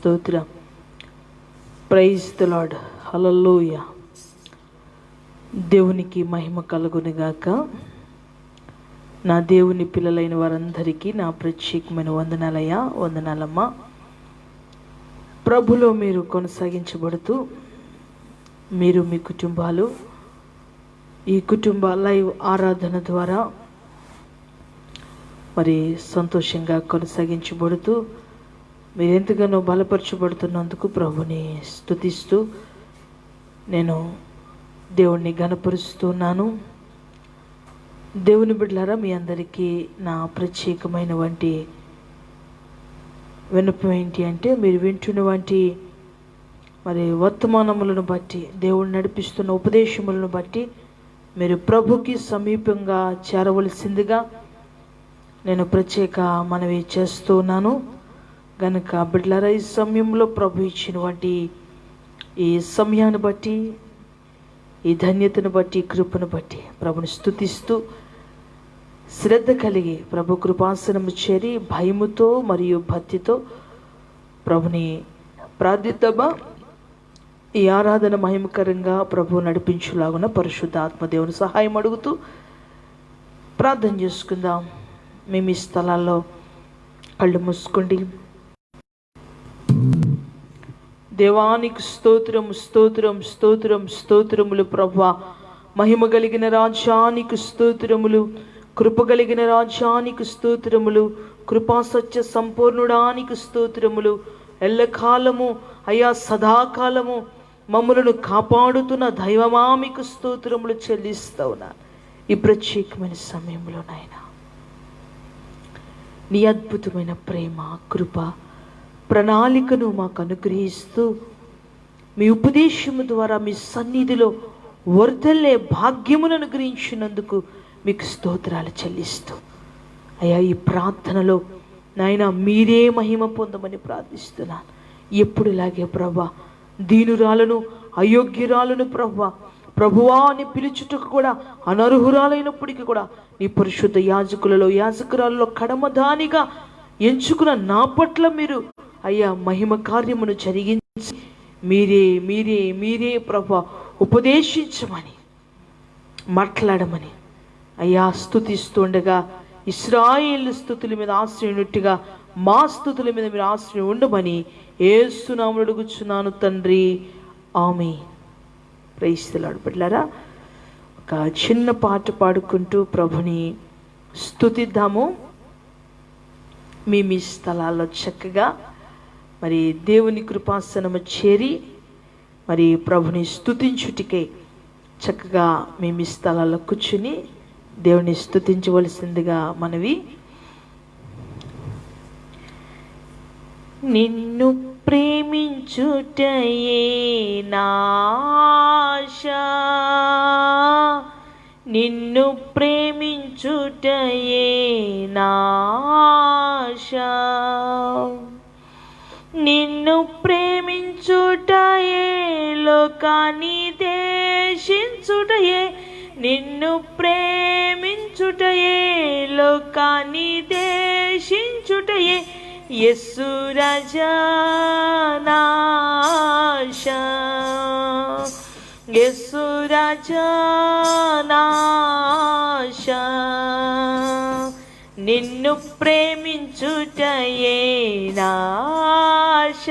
స్తోత్రం. Praise the Lord. Hallelujah. దేవునికి మహిమ కలుగునుగాక. నా దేవుని పిల్లలైన వారందరికీ నా ప్రత్యేకమైన వందనాలయ్యా, వందనాలమ్మా. ప్రభులో మీరు కొనసాగించబడుతూ మీరు మీ కుటుంబాలు ఈ కుటుంబ లైవ్ ఆరాధన ద్వారా మరి సంతోషంగా కొనసాగించబడుతూ మీరు ఎంతగానో బలపరచబడుతున్నందుకు ప్రభుని స్తుతిస్తూ నేను దేవుణ్ణి ఘనపరుస్తున్నాను. దేవుని బిడ్డలారా, మీ అందరికీ నా ప్రత్యేకమైన వంటి విన్నపం ఏంటి అంటే, మీరు వింటున్న వంటి మరి వర్తమానములను బట్టి, దేవుడు నడిపిస్తున్న ఉపదేశములను బట్టి మీరు ప్రభుకి సమీపంగా చేరవలసిందిగా నేను ప్రత్యేక మనవి చేస్తున్నాను. గనుక బిడ్డలారా, ఈ సమయంలో ప్రభు ఇచ్చినటువంటి ఈ సమయాన్ని బట్టి, ఈ ధన్యతను బట్టి, కృపను బట్టి ప్రభుని స్తుతిస్తూ శ్రద్ధ కలిగి ప్రభు కృపాసనము చేరి భయముతో మరియు భక్తితో ప్రభుని ప్రార్థిద్దామా. ఈ ఆరాధన మహిమకరంగా ప్రభు నడిపించులాగున పరిశుద్ధ ఆత్మదేవుని సహాయం అడుగుతూ ప్రార్థన చేసుకుందాం. మేము ఈ స్థలాల్లో కళ్ళు మూసుకోండి. దేవానికి స్తోత్రం, స్తోత్రం, స్తోత్రం, స్తోత్రములు ప్రభువా. మహిమ కలిగిన రాజ్యానికి స్తోత్రములు, కృప కలిగిన రాజ్యానికి స్తోత్రములు, కృపా సత్య సంపూర్ణుడానికి స్తోత్రములు. ఎల్లకాలము అయా సదాకాలము మమ్మలను కాపాడుతున్న దైవమా మీకు స్తోత్రములు చెల్లిస్తా ఉన్నాను. ఈ ప్రత్యేకమైన సమయంలో నాయనా, నీ అద్భుతమైన ప్రేమ, కృప, ప్రణాళికను మాకు అనుగ్రహిస్తూ మీ ఉపదేశము ద్వారా మీ సన్నిధిలో వర్ధల్లే భాగ్యమును అనుగ్రహించినందుకు మీకు స్తోత్రాలు చెల్లిస్తూ అయ్యా, ఈ ప్రార్థనలో నాయనా మీరే మహిమ పొందమని ప్రార్థిస్తున్నాను. ఎప్పుడులాగే ప్రభా, దీనురాలను, అయోగ్యురాలను ప్రభువా అని పిలుచుటకు కూడా అనర్హురాలైనప్పటికీ కూడా నీ పరిశుద్ధ యాజకులలో, యాజకురాలలో కడమదానిగా ఎంచుకున్న నా పట్ల మీరు అయ్యా మహిమ కార్యమును జరిగించి మీరే మీరే మీరే ప్రభా ఉపదేశించమని, మాట్లాడమని అయ్యా స్తుతిస్తుండగా ఇశ్రాయేలు స్తుతుల మీద ఆశ్రయునిట్టుగా మా స్తుతుల మీద మీరు ఆశ్రయం ఉండమని యేసు నామములో అడుగుచున్నాను తండ్రి, ఆమేన్. Praise the lord. బిడ్డలారా, ఒక చిన్న పాట పాడుకుంటూ ప్రభుని స్తుతిద్దాము. మీ స్థలాల్లో చక్కగా మరి దేవుని కృపాసనము చేరి మరి ప్రభుని స్తుతించుటికై చక్కగా మీ స్థలాల్లో కూర్చుని దేవుని స్తుతించవలసిందిగా మనవి. నిన్ను ప్రేమించుటయే నా ఆశ, నిన్ను ప్రేమించుటయే నా ఆశ, నిన్ను ప్రేమించుటయే లోకాన్ని దేశించుటయే, నిన్ను ప్రేమించుటయే లోకాన్ని దేశించుటయే యేసు రాజా నా ఆశ, యేసు రాజా నా ఆశ, నిన్ను ప్రేమించుటయే నా ఆశ,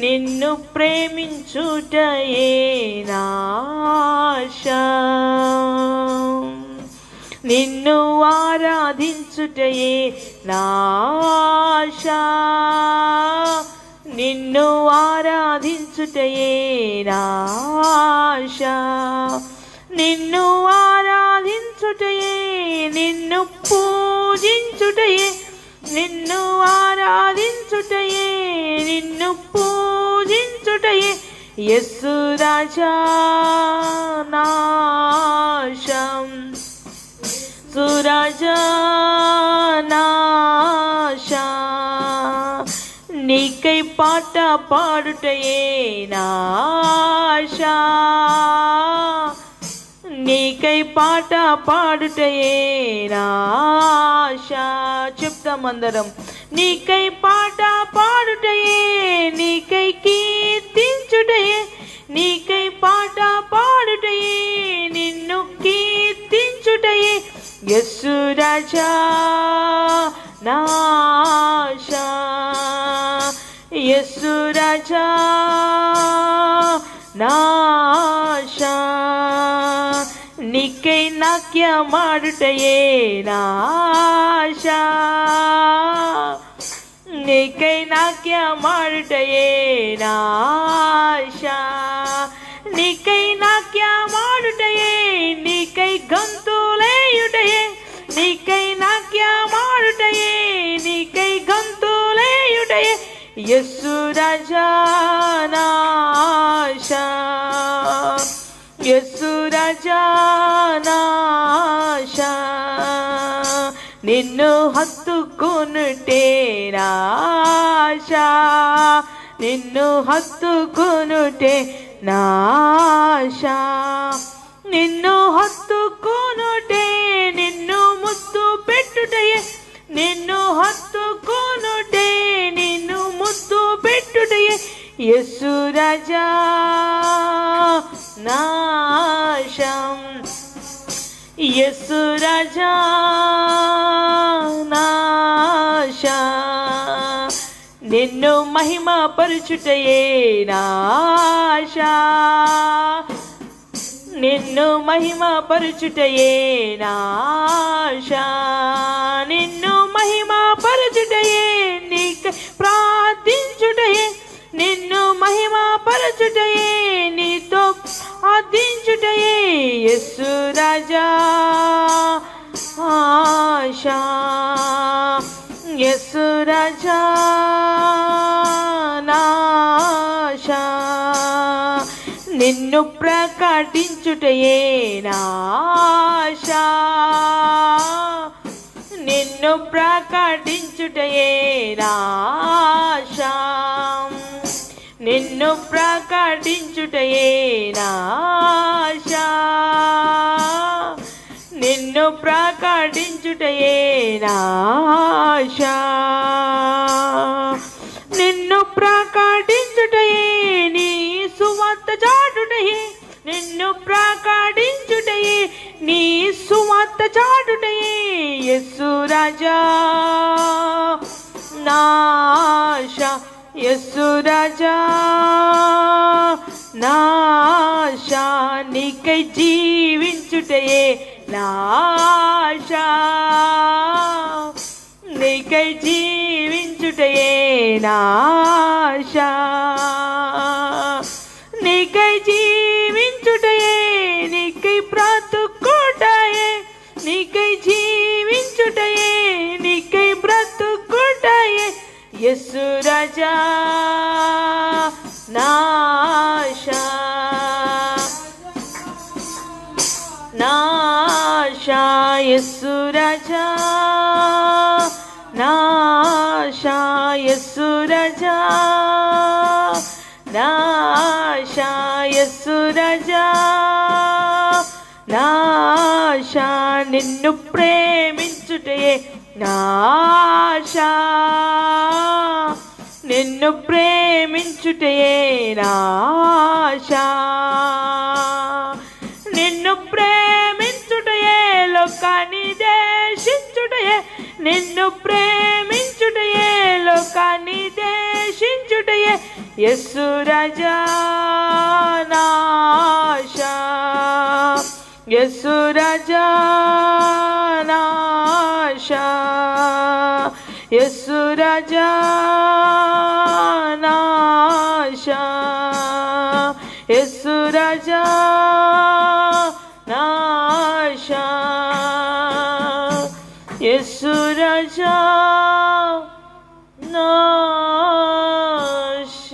నిన్ను ప్రేమించుటయే నా ఆశ, నిన్ను ఆరాధించుటయే నా ఆశ, నిన్ను ఆరాధించుటయే నా ఆశ, నిన్ను ఆరాధించుటయే, నిన్ను పూజించుటయే, నిన్ను ఆరాధించుటయే, నిన్ను పూజించుటయే యేసు రాజా నా ఆశ, సురాజా నా ఆశ, నీకై పాట పాడుటయే నా ఆశ, నీకై పాట పాడుటయే నా ఆశ. చెప్తాం అందరం, నీకై పాట యేసు రాజా నా ఆశ నీకై నాట్య ಮಾಡುటయే నా ఆశ నీకై నాట్య ಮಾಡುటయే నా ఆశ నీకై నాట్య ಮಾಡುటయే నీకై గంతులేయుటయే నీకై నాట్య ಮಾಡುటయే నీకై గంతులేయుటయే యేసు రాజా నా ఆశ యేసు రాజా నా ఆశ నిన్ను హత్తుకొనుటే నా ఆశ నిన్ను హత్తుకొనుటే నా ఆశ నిన్ను హత్తుకొనుటే నిన్ను ముద్దు పెట్టుటయే నిన్ను హత్తుకొనుటే నిన్ను ముద్దు పెట్టుటయే యేసు రాజా నా ఆశ యేసు రాజా నా ఆశ నిన్ను మహిమ పరుచుటయే నా ఆశ నిన్ను మహిమ పరుచుటయే నా ఆశ నిన్ను మహిమ పరుచుటయే నీకై ప్రార్థించుటయే నిన్ను మహిమ పరచుటయే నీతో ఆదించుటయే యేసు రాజా ఆశ యేసు రాజా నా ఆశ నిన్ను ప్రకటించుటయే నా ఆశ నిన్ను ప్రకటించుటయే నా ఆశ నిన్ను ప్రకటించుటయే నా ఆశ నిన్ను ప్రకటించుటయే నా ఆశ నిన్ను ప్రకటించుటయే నీ సువార్త చాటుటయే నిన్ను ప్రకటించుటయే నీ సువార్త చాటుటయే యేసు రాజా నా ఆశ యేసు రాజా నా ఆశ నీకై జీవించుటయే నా ఆశ నీకై జీవించుటయే నా ఆశ నీకై జీవించుటయే నీకై బ్రతుకుటయే నీకై జీవించుటయే నీకై బ్రతుకుటయే యేసు రాజా నా ఆశ నా ఆశ యేసు రాజా నా ఆశ యేసు రాజా నా ఆశ యేసు రాజా నా ఆశ నిన్ను ప్రేమించుటయే నా ఆశ నిన్ను ప్రేమించుటయే నా ఆశ నిన్ను ప్రేమించుటయే లోకాన్ని దేశించుటయే నిన్ను ప్రేమించుటయే లోకాన్ని దేశించుటయే యేసు రాజా నా ఆశ యేసు రాజా నా ఆశ యేసు రాజా నా ఆశ యేసు రాజా నా ఆశ యేసు రాజా నా ఆశ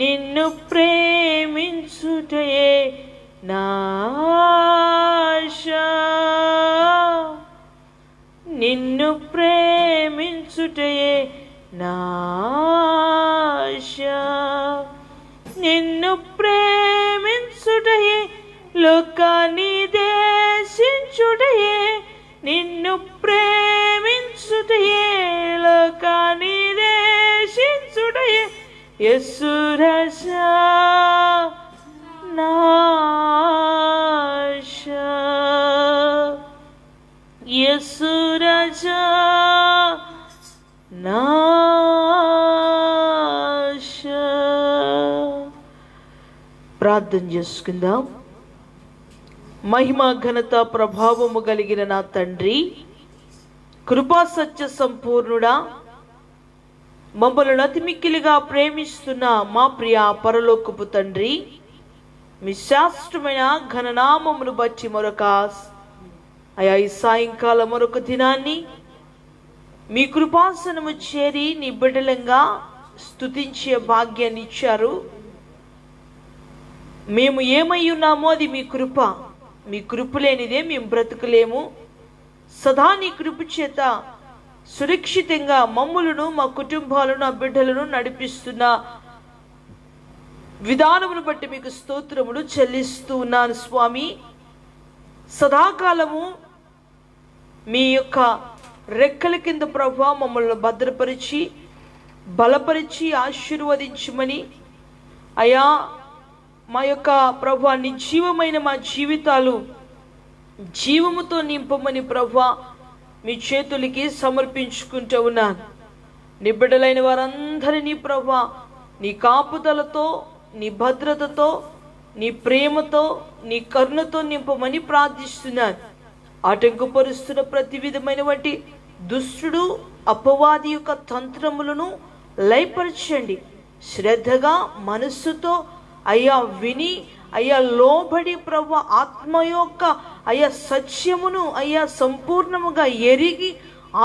నిన్ను ప్రేమించుటయే నా ఆశ నిన్ను ప్రేమించుటయే నా ఆశ నిన్ను ప్రేమించుటయే లోకాన్ని దేశించుటయే నిన్ను ప్రేమించుటయే లోకాన్ని దేశించుటయే యేసు రాజా నా ఆశ యేసు రాజా నా ప్రార్థన చేసుకుందాం. మహిమ ఘనత ప్రభావము కలిగిన నా తండ్రి, కృపా సత్య సంపూర్ణుడా, మమ్మల్ని అతిమిక్కిలిగా ప్రేమిస్తున్న మా ప్రియ పరలోకపు తండ్రి, మీ శాస్త్రమైన ఘననామమును బట్టి అయా ఈ సాయంకాలం మరొక దినాన్ని మీ కృపాసనము చేరి నీ బిడ్డలంగా స్తుతించే భాగ్యాన్ని ఇచ్చారు. మేము ఏమై ఉన్నామో అది మీ కృప. మీ కృప లేనిదే మేము బ్రతుకులేము. సదా నీ కృప చేత సురక్షితంగా మమ్ములను, మా కుటుంబాలను, ఆ బిడ్డలను నడిపిస్తున్న విధానమును బట్టి మీకు స్తోత్రములు చెల్లిస్తూ ఉన్నాను స్వామి. సదాకాలము మీ యొక్క రెక్కల కింద ప్రభువా మమ్మల్ని భద్రపరిచి బలపరిచి ఆశీర్వదించమని, అయా మా యొక్క ప్రభువా నిర్జీవమైన మా జీవితాలు జీవముతో నింపమని ప్రభువా మీ చేతులకి సమర్పించుకుంటూ ఉన్నాను. నిబిడలైన వారందరినీ ప్రభువా నీ కాపుదలతో, నీ భద్రతతో, నీ ప్రేమతో, నీ కరుణతో నింపమని ప్రార్థిస్తున్నాను. ఆటంకపరుస్తున్న ప్రతి విధమైనటువంటి దుష్టుడు, అపవాది యొక్క తంత్రములను లయపరచండి. శ్రద్ధగా మనస్సుతో అయ్యా విని, అయ్యా లోబడి ప్రభు ఆత్మ యొక్క అయ్యా సత్యమును అయ్యా సంపూర్ణముగా ఎరిగి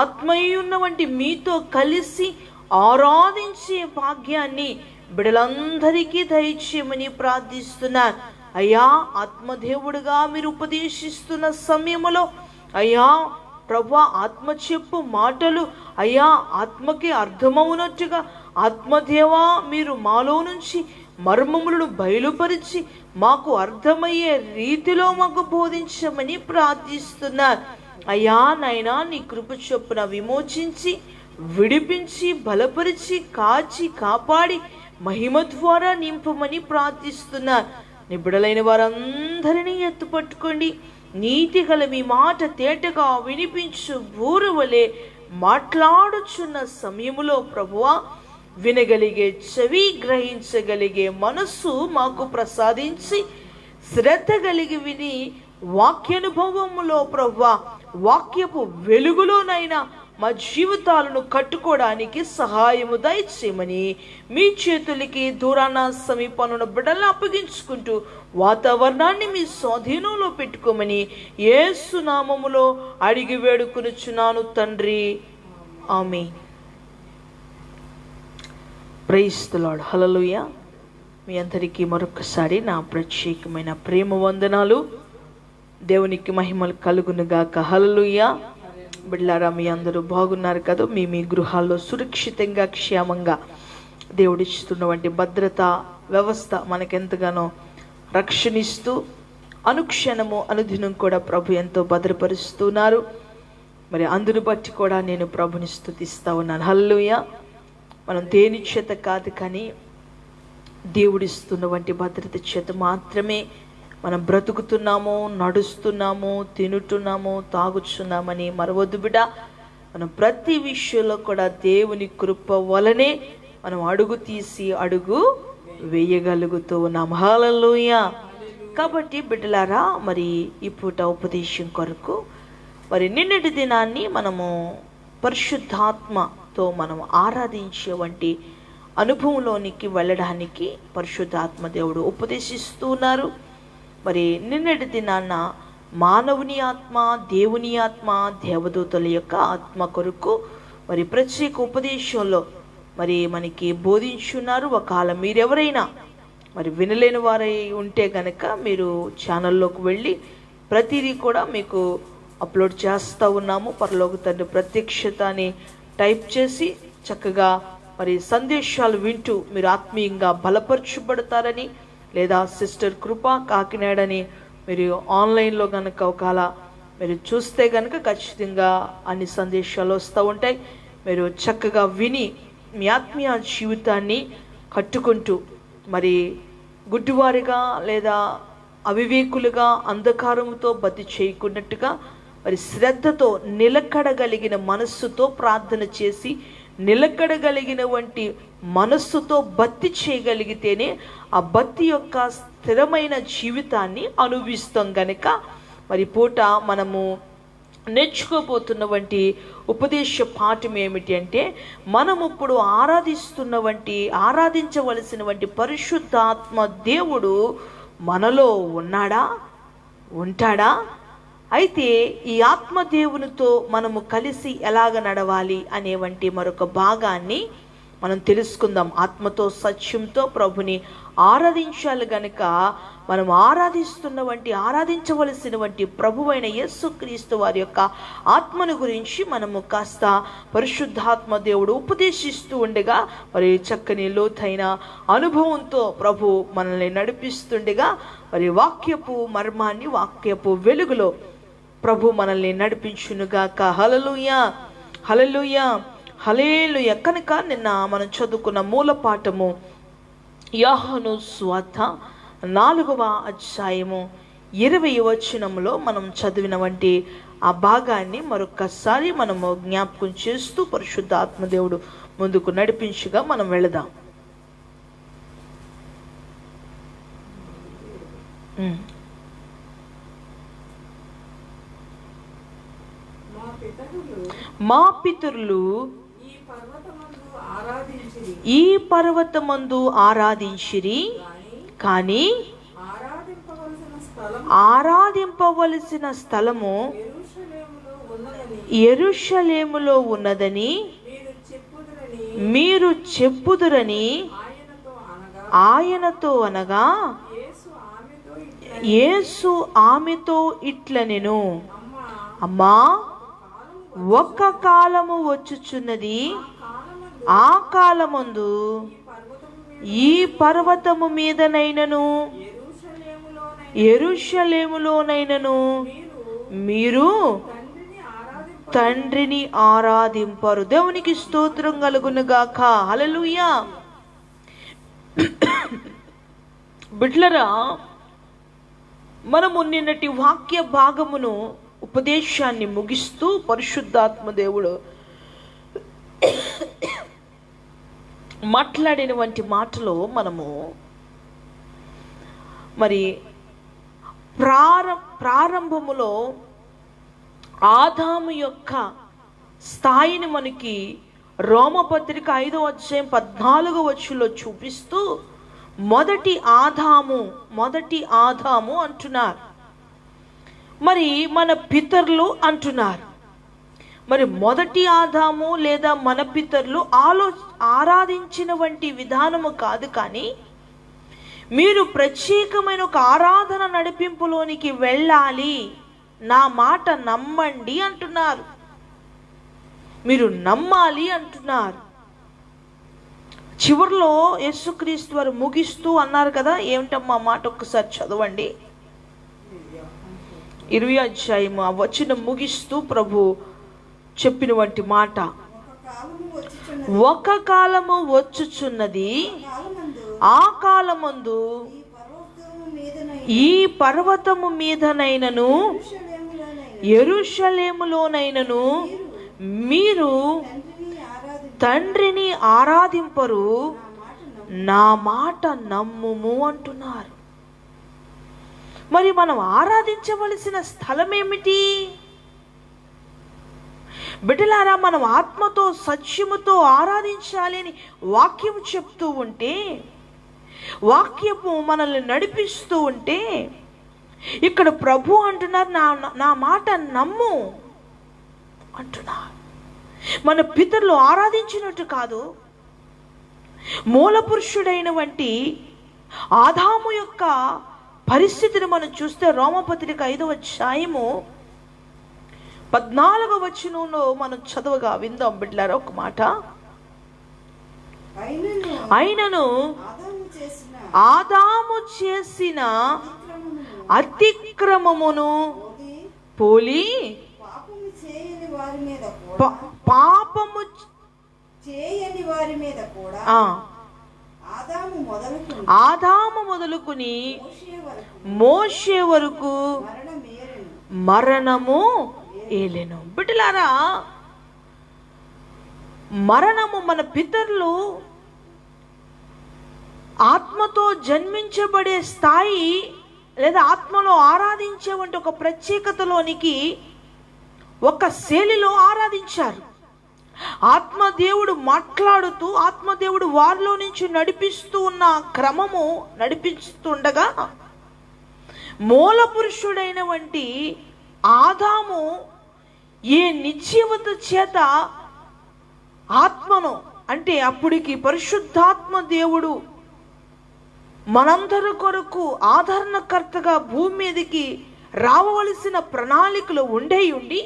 ఆత్మయున్నవంటి మీతో కలిసి ఆరాధించే భాగ్యాన్ని బిడ్డలందరికీ దయచేయమని ప్రార్థిస్తున్నాను. అయ్యా ఆత్మదేవుడుగా మీరు ఉపదేశిస్తున్న సమయంలో అయ్యా ప్రభువా ఆత్మ చెప్పు మాటలు అయ్యా ఆత్మకి అర్థమవునట్టుగా ఆత్మదేవా మీరు మాలో నుంచి మర్మములను బయలుపరిచి మాకు అర్థమయ్యే రీతిలో మాకు బోధించమని ప్రార్థిస్తున్నాను. అయ్యా నాయనా నీ కృప చొప్పున విమోచించి విడిపించి బలపరిచి కాచి కాపాడి మహిమ ద్వారా నింపమని ప్రార్థిస్తున్నాను. నిబిడలైన వారందరినీ ఎత్తుపట్టుకోండి. నీతి గల మీ మాట తేటగా వినిపించు ఊరువలే మాట్లాడుచున్న సమయములో ప్రభువా వినగలిగే చెవి, గ్రహించగలిగే మనస్సు మాకు ప్రసాదించి శ్రద్ధ కలిగి విని వాక్యానుభవములో ప్రభువా వాక్యపు వెలుగులోనైనా మా జీవితాలను కట్టుకోవడానికి సహాయము దయచేయమని మీ చేతులకి దూరాన సమీపంలో బిడ్డలను అప్పగించుకుంటూ వాతావరణాన్ని మీ స్వాధీనంలో పెట్టుకోమని యేసు నామములో అడిగి వేడుకొనుచున్నాను తండ్రి, amen. Praise the Lord. Hallelujah. మీ అందరికీ మరొకసారి నా ప్రత్యేకమైన ప్రేమ వందనాలు. దేవునికి మహిమలు కలుగునుగాక. హల్లెలూయా. బిడ్డలారా, మీ అందరూ బాగున్నారు కదా? మీ గృహాల్లో సురక్షితంగా క్షేమంగా దేవుడిస్తున్నటువంటి భద్రతా వ్యవస్థ మనకెంతగానో రక్షణిస్తూ అనుక్షణము అనుదినం కూడా ప్రభు ఎంతో భద్రపరుస్తున్నారు. మరి అందును బట్టి కూడా నేను ప్రభుని స్తుతిస్తూ ఉన్నాను. హల్లెలూయా. మనం దేని చేత కాదు కానీ దేవుడిస్తున్నటువంటి భద్రత చేత మాత్రమే మనం బ్రతుకుతున్నాము, నడుస్తున్నాము, తినుతున్నాము, తాగుచున్నామని మరవద్దు బిడ్డ. మనం ప్రతి విషయంలో కూడా దేవుని కృప వలనే మనం అడుగు తీసి అడుగు వేయగలుగుతూ ఉన్నాం. హల్లెలూయా. కాబట్టి బిడ్డలారా, మరి ఈ పూట ఉపదేశం కొరకు మరి నిన్నటి దినాన్ని మనము పరిశుద్ధాత్మతో మనం ఆరాధించే వంటి అనుభవంలోనికి వెళ్ళడానికి పరిశుద్ధాత్మ దేవుడు ఉపదేశిస్తూ ఉన్నారు. మరి నిన్నటి దినాన్న మానవుని ఆత్మ, దేవుని ఆత్మ, దేవదూతల యొక్క ఆత్మ కొరకు మరి ప్రత్యేక ఉపదేశంలో మరి మనకి బోధించున్నారు. ఒకవేళ మీరెవరైనా మరి వినలేని వారై ఉంటే కనుక మీరు ఛానల్లోకి వెళ్ళి ప్రతిదీ కూడా మీకు అప్లోడ్ చేస్తూ ఉన్నాము. పరలోక తండ్రి ప్రత్యక్షత అని టైప్ చేసి చక్కగా మరి సందేశాలు వింటూ మీరు ఆత్మీయంగా బలపరచబడతారని, లేదా సిస్టర్ కృప కాకినాడని మీరు ఆన్లైన్లో కనుక ఒకవేళ మీరు చూస్తే కనుక ఖచ్చితంగా అన్ని సందేశాలు వస్తూ ఉంటాయి. మీరు చక్కగా విని మీ ఆత్మీయ జీవితాన్ని కట్టుకుంటూ మరి గుడ్డివారిగా లేదా అవివేకులుగా అంధకారముతో బతి చేయకున్నట్టుగా మరి శ్రద్ధతో నిలకడగలిగిన మనస్సుతో ప్రార్థన చేసి నిలకడగలిగిన వంటి మనస్సుతో భక్తి చేయగలిగితేనే ఆ భక్తి యొక్క స్థిరమైన జీవితాన్ని అనుభవిస్తాం గనుక మరి పూట మనము నేర్చుకోబోతున్న వంటి ఉపదేశ పాఠం ఏమిటి అంటే, మనం ఇప్పుడు ఆరాధించవలసిన వంటి పరిశుద్ధాత్మ దేవుడు మనలో ఉన్నాడా, ఉంటాడా? అయితే ఈ ఆత్మదేవునితో మనము కలిసి ఎలాగ నడవాలి అనే వంటి మరొక భాగాన్ని మనం తెలుసుకుందాం. ఆత్మతో సత్యంతో ప్రభుని ఆరాధించాలి గనుక మనం ఆరాధించవలసిన వంటి ప్రభువైన యేసుక్రీస్తు వారి యొక్క ఆత్మను గురించి మనము కాస్త పరిశుద్ధాత్మ దేవుడు ఉపదేశిస్తూ ఉండగా మరి చక్కని లోతైన అనుభవంతో ప్రభు మనల్ని నడిపిస్తుండగా మరి వాక్యపు మర్మాన్ని వాక్యపు వెలుగులో ప్రభు మనల్ని నడిపించునుగాక. హల్లెలూయా, హల్లెలూయా, హల్లెలూయా. కనుక నిన్న మనం చదువుకున్న మూల పాఠము యోహాను సువార్త 4వ అధ్యాయము 20వ వచనంలో మనం చదివిన వంటి ఆ భాగాన్ని మరొకసారి మనము జ్ఞాపకం చేస్తూ పరిశుద్ధాత్మ దేవుడు ముందుకు నడిపించగా మనం వెళదాం. మా పితరులు ఈ పర్వతమందు ఆరాధించిరి, కానీ ఆరాధింపవలసిన స్థలము యెరూషలేములో ఉన్నదని మీరు చెప్పుదురని ఆయనతో అనగా, యేసు ఆమెతో ఇట్లనెను, అమ్మా, ఒక్క కాలము వచ్చుచున్నది, ఆ కాలమందు ఈ పర్వతము మీదనైనను యెరూషలేములోనైనను మీరు తండ్రిని ఆరాధింపరు. దేవునికి స్తోత్రం కలుగునుగాక. హల్లెలూయా. బిడ్డలారా, మనము నిన్నటి వాక్య భాగమును ఉపదేశాన్ని ముగిస్తూ పరిశుద్ధాత్మ దేవుడు మాట్లాడిన వంటి మాటలో మనము మరి ప్రారంభములో ఆదాము యొక్క స్థాయిని మనకి రోమపత్రిక 5వ అధ్యాయం 14వ వచనంలో చూపిస్తూ మొదటి ఆదాము అంటున్నారు. మరి మన పితరులు అంటున్నారు. మరి మొదటి ఆదాము లేదా మన పితరులు ఆరాధించిన వంటి విధానము కాదు, కానీ మీరు ప్రత్యేకమైన ఒక ఆరాధన నడిపింపులోనికి వెళ్ళాలి, నా మాట నమ్మండి అంటున్నారు. మీరు నమ్మాలి అంటున్నారు. చివరిలో యేసుక్రీస్తు వారు ముగిస్తూ అన్నారు కదా, ఏమిటమ్మా మాట ఒక్కసారి చదవండి. 20వ అధ్యాయము ఆ వచనం ముగిస్తూ ప్రభు చెప్పిన వంటి మాట, ఒక కాలము వచ్చుచున్నది, ఆ కాలమందు ఈ పర్వతము మీదనైనను యెరూషలేములోనైనను మీరు తండ్రిని ఆరాధింపరు, నా మాట నమ్ముము అంటున్నారు. మరి మనం ఆరాధించవలసిన స్థలం ఏమిటి? బిడ్డలారా, మనం ఆత్మతో సత్యముతో ఆరాధించాలి అని వాక్యం చెప్తూ ఉంటే, వాక్యము మనల్ని నడిపిస్తూ ఉంటే, ఇక్కడ ప్రభు అంటున్నారు, నా మాట నమ్ము అంటున్నారు. మన పితరులు ఆరాధించినట్టు కాదు, మూల పురుషుడైన వంటి ఆదాము యొక్క పరిస్థితిని మనం చూస్తే రోమపత్రిక 5వ అధ్యాయము 14వ వచనంలో మనం చదవగా విందాం బిడ్డలారా ఒక మాట. అయినను ఆదాము చేసిన అతిక్రమమును పోలి పాపము చేయని వారి మీద కూడా ఆదాము మొదలుకుని మోషే వరకు మరణము ఏలెను. బిడ్డలారా, మరణము మన పితరులు ఆత్మతో జన్మించబడే స్థాయి లేదా ఆత్మలో ఆరాధించే వంటి ఒక ప్రత్యేకతలోనికి ఒక శైలిలో ఆరాధించారు. ఆత్మదేవుడు మాట్లాడుతూ ఆత్మదేవుడు వారిలో నుంచి నడిపిస్తూ ఉన్న క్రమము నడిపిస్తుండగా మూల పురుషుడైన వంటి ఆదాము ఈ నిశ్చయత చేత ఆత్మను, అంటే అప్పటికి పరిశుద్ధాత్మ దేవుడు మనందరి కొరకు ఆదరణకర్తగా భూమి మీదకి రావవలసిన ప్రణాళికలు ఉండి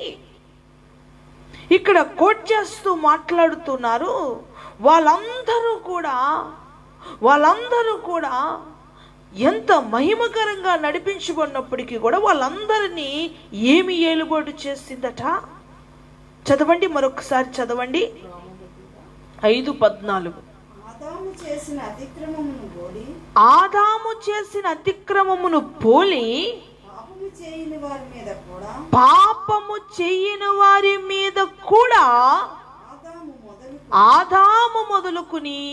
ఇక్కడ కోట్ చేస్తూ మాట్లాడుతున్నారు. వాళ్ళందరూ కూడా ఎంత మహిమకరంగా నడిపించబడినప్పటికీ కూడా వాళ్ళందరినీ ఏమి ఏలుబడి చేసిందట? చదవండి, మరొకసారి చదవండి. 5:14. ఆదాము చేసిన అతిక్రమమును పోలి పాపము చేయని వారి మీద కూడా ఆదాము మొదలుకుని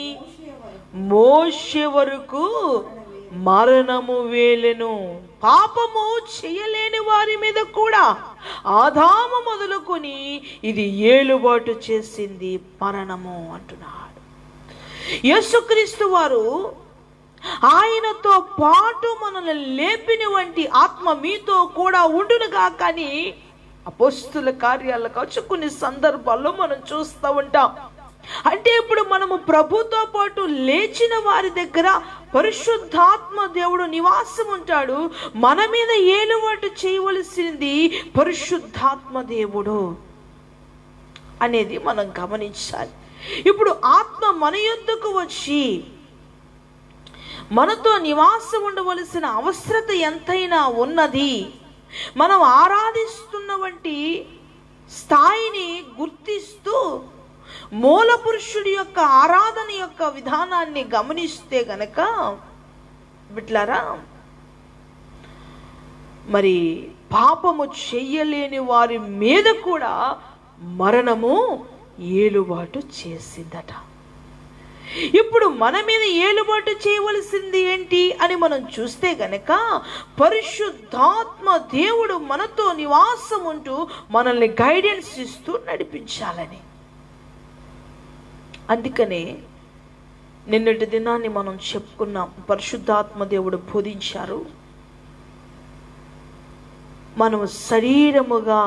మోషే వరకు మరణము వేలెను. పాపము చేయలేని వారి మీద కూడా ఆదాము మొదలుకొని ఇది ఏలుబాటు చేసింది మరణము అంటున్నాడు. యేసుక్రీస్తు వారు ఆయనతో పాటు మనల్ని లేపిన వంటి ఆత్మ మీతో కూడా ఉండునుగా. కానీ అపోస్తుల కార్యాలకు వచ్చి కొన్ని సందర్భాల్లో మనం చూస్తూ ఉంటాం. అంటే ఇప్పుడు మనము ప్రభుతో పాటు లేచిన వారి దగ్గర పరిశుద్ధాత్మ దేవుడు నివాసం ఉంటాడు. మన మీద ఏలుబాటు చేయవలసింది పరిశుద్ధాత్మ దేవుడు అనేది మనం గమనించాలి. ఇప్పుడు ఆత్మ మన యొద్దకు వచ్చి మనతో నివాసం ఉండవలసిన అవసరత ఎంతైనా ఉన్నది. మనం ఆరాధిస్తున్న వంటి స్థాయిని గుర్తిస్తూ మూల పురుషుడి యొక్క ఆరాధన యొక్క విధానాన్ని గమనిస్తే గనక బిడ్డలారా, మరి పాపము చెయ్యలేని వారి మీద కూడా మరణము ఏలుబాటు చేసిందట. ఇప్పుడు మన మీద ఏలుబాటు చేయవలసింది ఏంటి అని మనం చూస్తే గనక పరిశుద్ధాత్మ దేవుడు మనతో నివాసం ఉంటూ మనల్ని గైడెన్స్ ఇస్తూ నడిపించాలని. అందుకనే నిన్నటి దినాన్ని మనం చెప్పుకున్నాం. పరిశుద్ధాత్మ దేవుడు బోధించారు, మనం శరీరముగా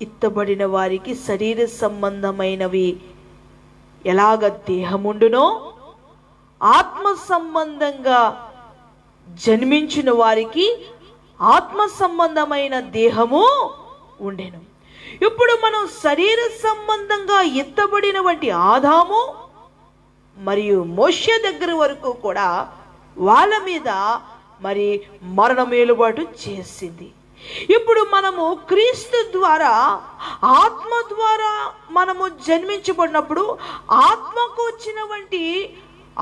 ఇత్తబడిన వారికి శరీర సంబంధమైనవి ఎలాగ దేహముండునో ఆత్మ సంబంధంగా జన్మించిన వారికి ఆత్మ సంబంధమైన దేహము ఉండెను. ఇప్పుడు మనం శరీర సంబంధంగా ఎత్తబడిన వంటి ఆదాము మరియు మోషే దగ్గర వరకు కూడా వాళ్ళ మీద మరి మరణం ఏలుబాటు చేసింది. ఇప్పుడు మనము క్రీస్తు ద్వారా ఆత్మ ద్వారా మనము జన్మించబడినప్పుడు ఆత్మకు వచ్చిన వంటి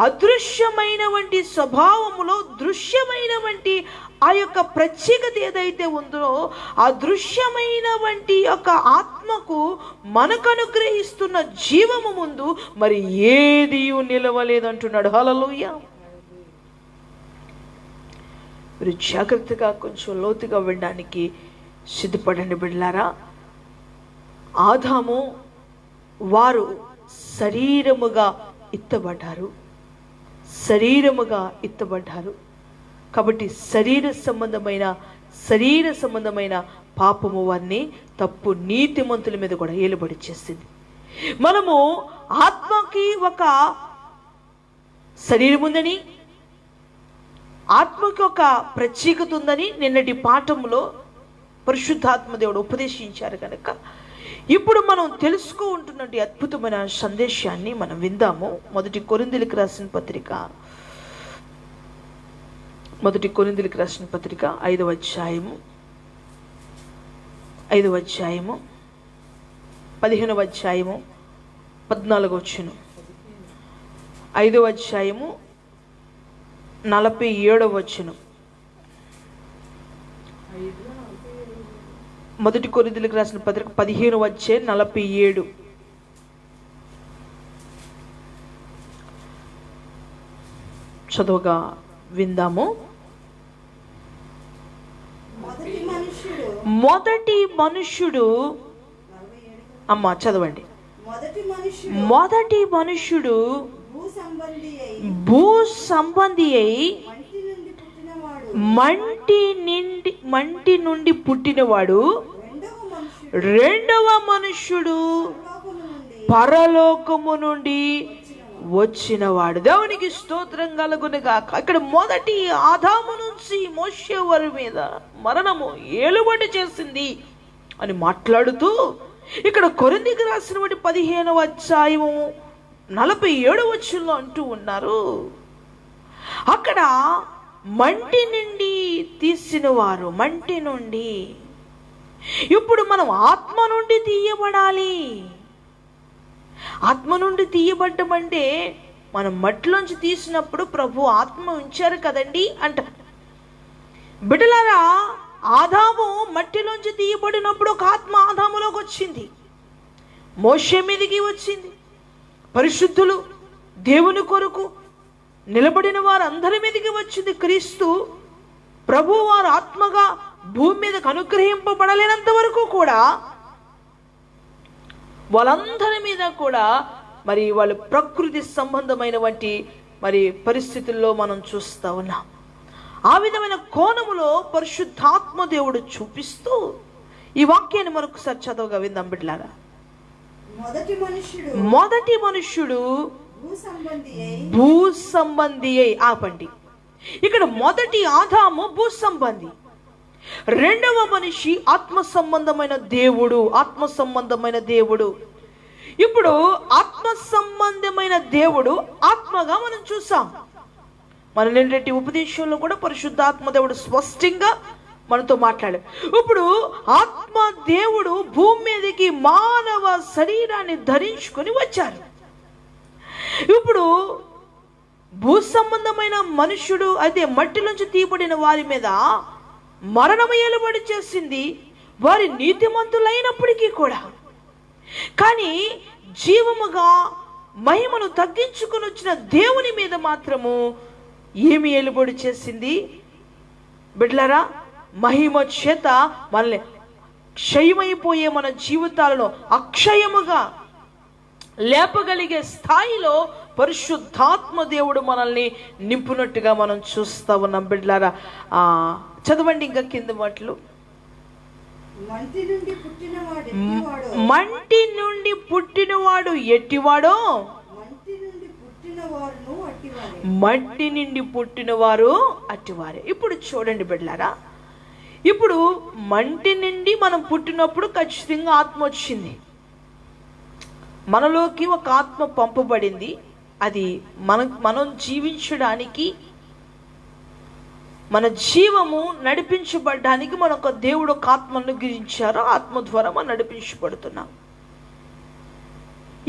అదృశ్యమైన వంటి స్వభావములో దృశ్యమైన వంటి ఆ యొక్క ప్రత్యేకత ఏదైతే ఉందో ఆ దృశ్యమైన వంటి యొక్క ఆత్మకు మనకు అనుగ్రహిస్తున్న జీవము ముందు మరి ఏది నిలవలేదంటున్నాడు. హల్లెలూయా. మీరు జాగ్రత్తగా కొంచెం లోతుగా వినడానికి సిద్ధపడండి బిడ్డలారా. ఆదాము వారు శరీరముగా ఎత్తబడ్డారు. కాబట్టి శరీర సంబంధమైన పాపము వారిని తప్పు నీతిమంతుల మీద కూడా ఏలుబడి చేసింది. మనము ఆత్మకి ఒక శరీరం ఉందని, ఆత్మకి ఒక ప్రత్యేకత ఉందని నిన్నటి పాఠంలో పరిశుద్ధాత్మ దేవుడు ఉపదేశించారు కనుక ఇప్పుడు మనం తెలుసుకుంటున్నటువంటి అద్భుతమైన సందేశాన్ని మనం విందాము. 1 కొరింథీయులకు రాసిన పత్రిక 5వ అధ్యాయము 15వ అధ్యాయము 14వ వచనం, 5వ అధ్యాయము 47వ వచనం. మొదటి కొరింథీయులకు రాసిన పత్రిక 15:47. చదువుగా విందాము. మొదటి మనుష్యుడు అమ్మా చదవండి. మొదటి మనుష్యుడు భూ సంబంధి అయి మంటి నుండి పుట్టినవాడు. రెండవ మనుష్యుడు పరలోకము నుండి వచ్చినవాడు. దేవునికి స్తోత్రం కలుగునుగాక. ఇక్కడ మొదటి ఆదాము నుంచి మోషే వారి మీద మరణము ఏలుబడి చేసింది అని మాట్లాడుతూ ఇక్కడ కొరింథీయులకు రాసినటువంటి 15వ అధ్యాయము 47వ వచనంలో అంటూ ఉన్నారు, అక్కడ మంటి నుండి తీసిన వారు, మంటి నుండి. ఇప్పుడు మనం ఆత్మ నుండి తీయబడాలి. ఆత్మ నుండి తీయబడ్డం అంటే మనం మట్టిలోంచి తీసినప్పుడు ప్రభు ఆత్మ ఉంచారు కదండి అంట. బిడ్డలారా, ఆదాము మట్టిలోంచి తీయబడినప్పుడు ఒక ఆత్మ ఆదాములోకి వచ్చింది, మోషే మీదికి వచ్చింది. పరిశుద్ధులు దేవుని కొరకు నిలబడిన వారు అందరి మీదకి వచ్చింది. క్రీస్తు ప్రభు వారు ఆత్మగా భూమి మీదకు అనుగ్రహింపబడలేనంత వరకు కూడా వాళ్ళందరి మీద కూడా మరి వాళ్ళు ప్రకృతి సంబంధమైనటువంటి మరి పరిస్థితుల్లో మనం చూస్తూ ఉన్నాం. ఆ విధమైన కోణములో పరిశుద్ధాత్మ దేవుడు చూపిస్తూ ఈ వాక్యాన్ని మరొకసారి చదవగా విందాం బిడ్డలారా. మొదటి మనుష్యుడు భూ సంబంధి అయి. ఆపండి. ఇక్కడ మొదటి ఆదాము భూ సంబంధి, రెండవ మనిషి ఆత్మ సంబంధమైన దేవుడు. ఆత్మ సంబంధమైన దేవుడు. ఇప్పుడు ఆత్మ సంబంధమైన దేవుడు ఆత్మగా మనం చూసాం. మన నిన్నటి ఉపదేశంలో కూడా పరిశుద్ధాత్మ దేవుడు స్పష్టంగా మనతో మాట్లాడాడు. ఇప్పుడు ఆత్మ దేవుడు భూమి మీదకి మానవ శరీరాన్ని ధరించుకొని వచ్చారు. ఇప్పుడు భూ సంబంధమైన మనుషుడు అయితే మట్టి నుంచి తీయబడిన వారి మీద మరణము ఏలుబడి చేసింది, వారి నీతిమంతులైనప్పటికీ కూడా. కానీ జీవముగా మహిమను తగ్గించుకొని వచ్చిన దేవుని మీద మాత్రము ఏమి ఏలుబడి చేసింది బిడ్డలారా? మహిమ చేత మనల్ని క్షయమైపోయే మన జీవితాలను అక్షయముగా లేపగలిగే స్థాయిలో పరిశుద్ధాత్మ దేవుడు మనల్ని నింపునట్టుగా మనం చూస్తూ ఉన్నాం బిడ్డలారా. చదవండి ఇంకా కింద మాటలు. మంటి నుండి పుట్టినవాడు ఎట్టివాడో మట్టి నుండి పుట్టినవారు అట్టివారే. ఇప్పుడు చూడండి బిడ్డలారా, ఇప్పుడు మంటి నుండి మనం పుట్టినప్పుడు ఖచ్చితంగా ఆత్మ వచ్చింది, మనలోకి ఒక ఆత్మ పంపబడింది. అది మనం జీవించడానికి, మన జీవము నడిపించబడడానికి మనకు దేవుడు ఒక ఆత్మను గురించారు. ఆత్మ ద్వారా మనం నడిపించబడుతున్నాం.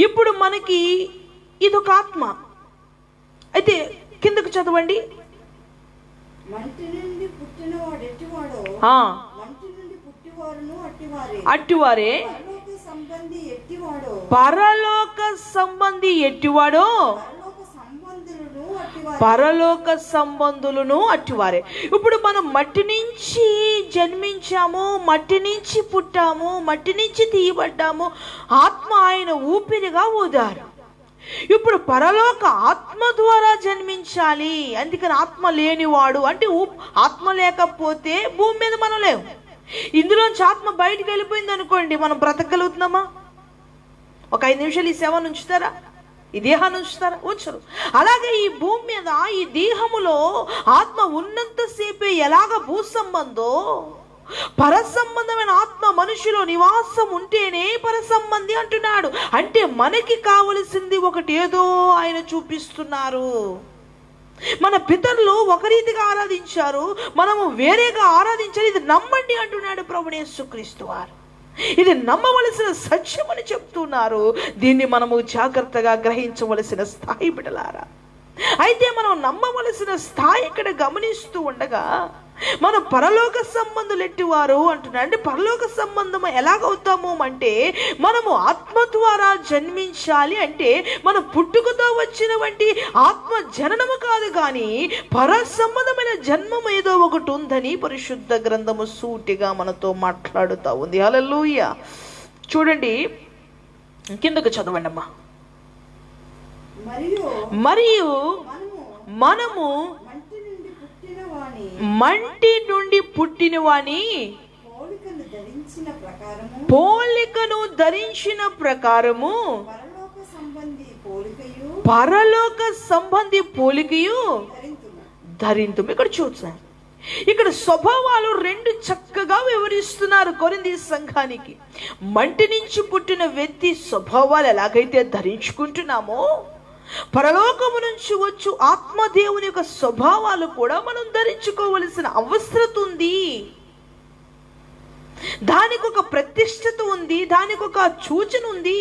ఇప్పుడు మనకి ఇదొక ఆత్మ. అయితే కిందకు చదవండి. అట్టివారే పరలోక సంబంధి ఎట్టివాడో పరలోక సంబంధులను అట్టివారే. ఇప్పుడు మనం మట్టి నుంచి జన్మించాము, మట్టి నుంచి పుట్టాము, మట్టి నుంచి తీయబడ్డాము. ఆత్మ ఆయన ఊపిరిగా ఊదారు. ఇప్పుడు పరలోక ఆత్మ ద్వారా జన్మించాలి. అందుకని ఆత్మ లేనివాడు అంటే ఆత్మ లేకపోతే భూమి మీద మనం లేవు. ఇందులోంచి ఆత్మ బయటికి వెళ్ళిపోయింది అనుకోండి, మనం బ్రతకగలుగుతున్నామా? ఒక 5 నిమిషాలు ఈ సేవను ఉంచుతారా? ఈ దేహాన్ని ఉంచుతారా? ఉంచరు. అలాగే ఈ భూమి మీద ఈ దేహములో ఆత్మ ఉన్నంతసేపే ఎలాగ భూ సంబంధో పరసంబంధమైన ఆత్మ మనిషిలో నివాసం ఉంటేనే పరసంబంధి అంటున్నాడు. అంటే మనకి కావలసింది ఒకటి ఏదో ఆయన చూపిస్తున్నారు. మన పితరులు ఒక రీతిగా ఆరాధించారు, మనము వేరేగా ఆరాధించాలి. ఇది నమ్మండి అంటున్నాడు ప్రభువైన యేసుక్రీస్తు వారు. ఇది నమ్మవలసిన సత్యం అని చెప్తున్నారు. దీన్ని మనము జాగ్రత్తగా గ్రహించవలసిన స్థాయి బిడ్డలారా. అయితే మనం నమ్మవలసిన స్థాయి ఇక్కడ గమనిస్తూ ఉండగా మనం పరలోక సంబంధులు ఎట్టివారు అంటున్నారు. అంటే పరలోక సంబంధం ఎలాగవుతాము అంటే, మనము ఆత్మ ద్వారా జన్మించాలి. అంటే మనం పుట్టుకతో వచ్చినటువంటి ఆత్మ జననము కాదు, కానీ పర సంబంధమైన జన్మం ఏదో ఒకటి ఉందని పరిశుద్ధ గ్రంథము సూటిగా మనతో మాట్లాడుతూ ఉంది. హల్లెలూయా. చూడండి, కిందకు చదవండి అమ్మా. మరియు మనము మంటి నుండి పుట్టిన వాని పోలికను ధరించిన ప్రకారము పరలోక సంబంధి పోలికయు ధరింతుము. ఇక్కడ చూసాను, ఇక్కడ స్వభావాలు రెండు చక్కగా వివరిస్తున్నారు కొరింథీ సంఘానికి. మంటి నుంచి పుట్టిన వ్యక్తి స్వభావాలు ఎలాగైతే ధరించుకుంటున్నామో, పరలోకము నుంచి వచ్చు ఆత్మదేవుని యొక్క స్వభావాలు కూడా మనం ధరించుకోవలసిన అవసరం ఉంది. దానికి ఒక ప్రతిష్టత ఉంది, దానికి ఒక సూచన ఉంది,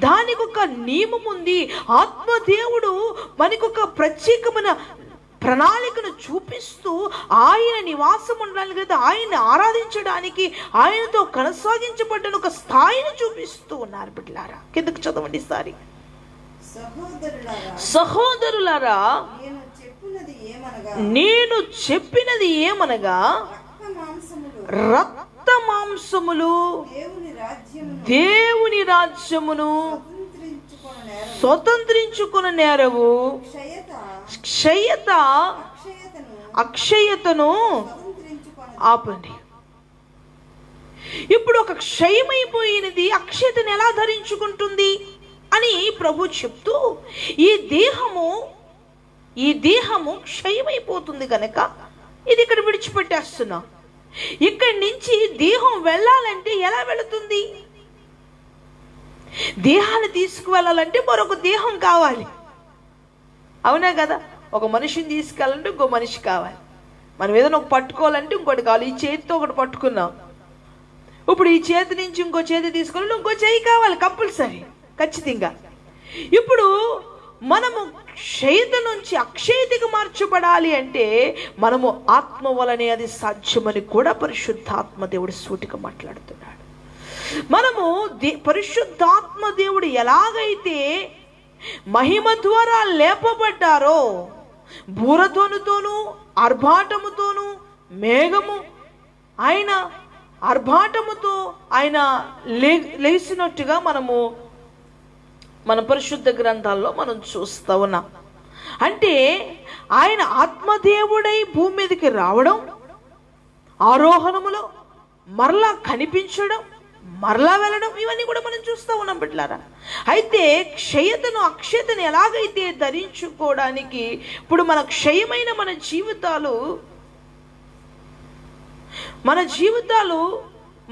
దానికి ఒక నియమం ఉంది. ఆత్మదేవుడు మనకొక ప్రత్యేకమైన ప్రణాళికను చూపిస్తూ ఆయన నివాసం ఉండడానికి, లేదా ఆయన్ని ఆరాధించడానికి, ఆయనతో కొనసాగించబడ్డ ఒక స్థాయిని చూపిస్తూ ఉన్నారు. బిడ్డలారా, కిందకు చదవండి సారి. సహోదరులారా, నేను చెప్పినది ఏమనగా, రక్త మాంసములు దేవుని రాజ్యమును స్వతంత్రించుకున్న నేరవు క్షయత అక్షయతను ఆపండి. ఇప్పుడు ఒక క్షయమైపోయినది అక్షయతను ఎలా ధరించుకుంటుంది అని ప్రభు చెప్తూ, ఈ దేహము క్షయమైపోతుంది కనుక ఇది ఇక్కడ విడిచిపెట్టేస్తున్నా. ఇక్కడి నుంచి దేహం వెళ్ళాలంటే ఎలా వెళుతుంది? దేహాన్ని తీసుకువెళ్ళాలంటే మరొక దేహం కావాలి, అవునా కదా? ఒక మనిషిని తీసుకెళ్ళాలంటే ఇంకో మనిషి కావాలి. మనం ఏదైనా ఒక పట్టుకోవాలంటే ఇంకోటి కావాలి. ఈ చేతితో ఒకటి పట్టుకున్నాం, ఇప్పుడు ఈ చేతి నుంచి ఇంకో చేతి తీసుకోవాలంటే ఇంకో చేయి కావాలి, కంపల్సరీ, ఖచ్చితంగా. ఇప్పుడు మనము క్షయత నుంచి అక్షయతకు మార్చబడాలి అంటే మనము ఆత్మ వలనే అది సాధ్యమని కూడా పరిశుద్ధాత్మ దేవుడు సూటిగా మాట్లాడుతున్నాడు. మనము పరిశుద్ధాత్మ దేవుడు ఎలాగైతే మహిమ ద్వారా లేపబడ్డారో, బూరధ్వనుతోనూ ఆర్భాటముతోనూ మేఘము ఆయన ఆర్భాటముతో ఆయన లేచినట్టుగా మన పరిశుద్ధ గ్రంథాల్లో మనం చూస్తూ ఉన్నాం. అంటే ఆయన ఆత్మదేవుడై భూమి మీదకి రావడం, ఆరోహణములో మరలా కనిపించడం, మరలా వెళ్ళడం, ఇవన్నీ కూడా మనం చూస్తూ ఉన్నాం బిడ్డలారా. అయితే క్షయతను అక్షయతను ఎలాగైతే ధరించుకోవడానికి ఇప్పుడు మన క్షయమైన మన జీవితాలు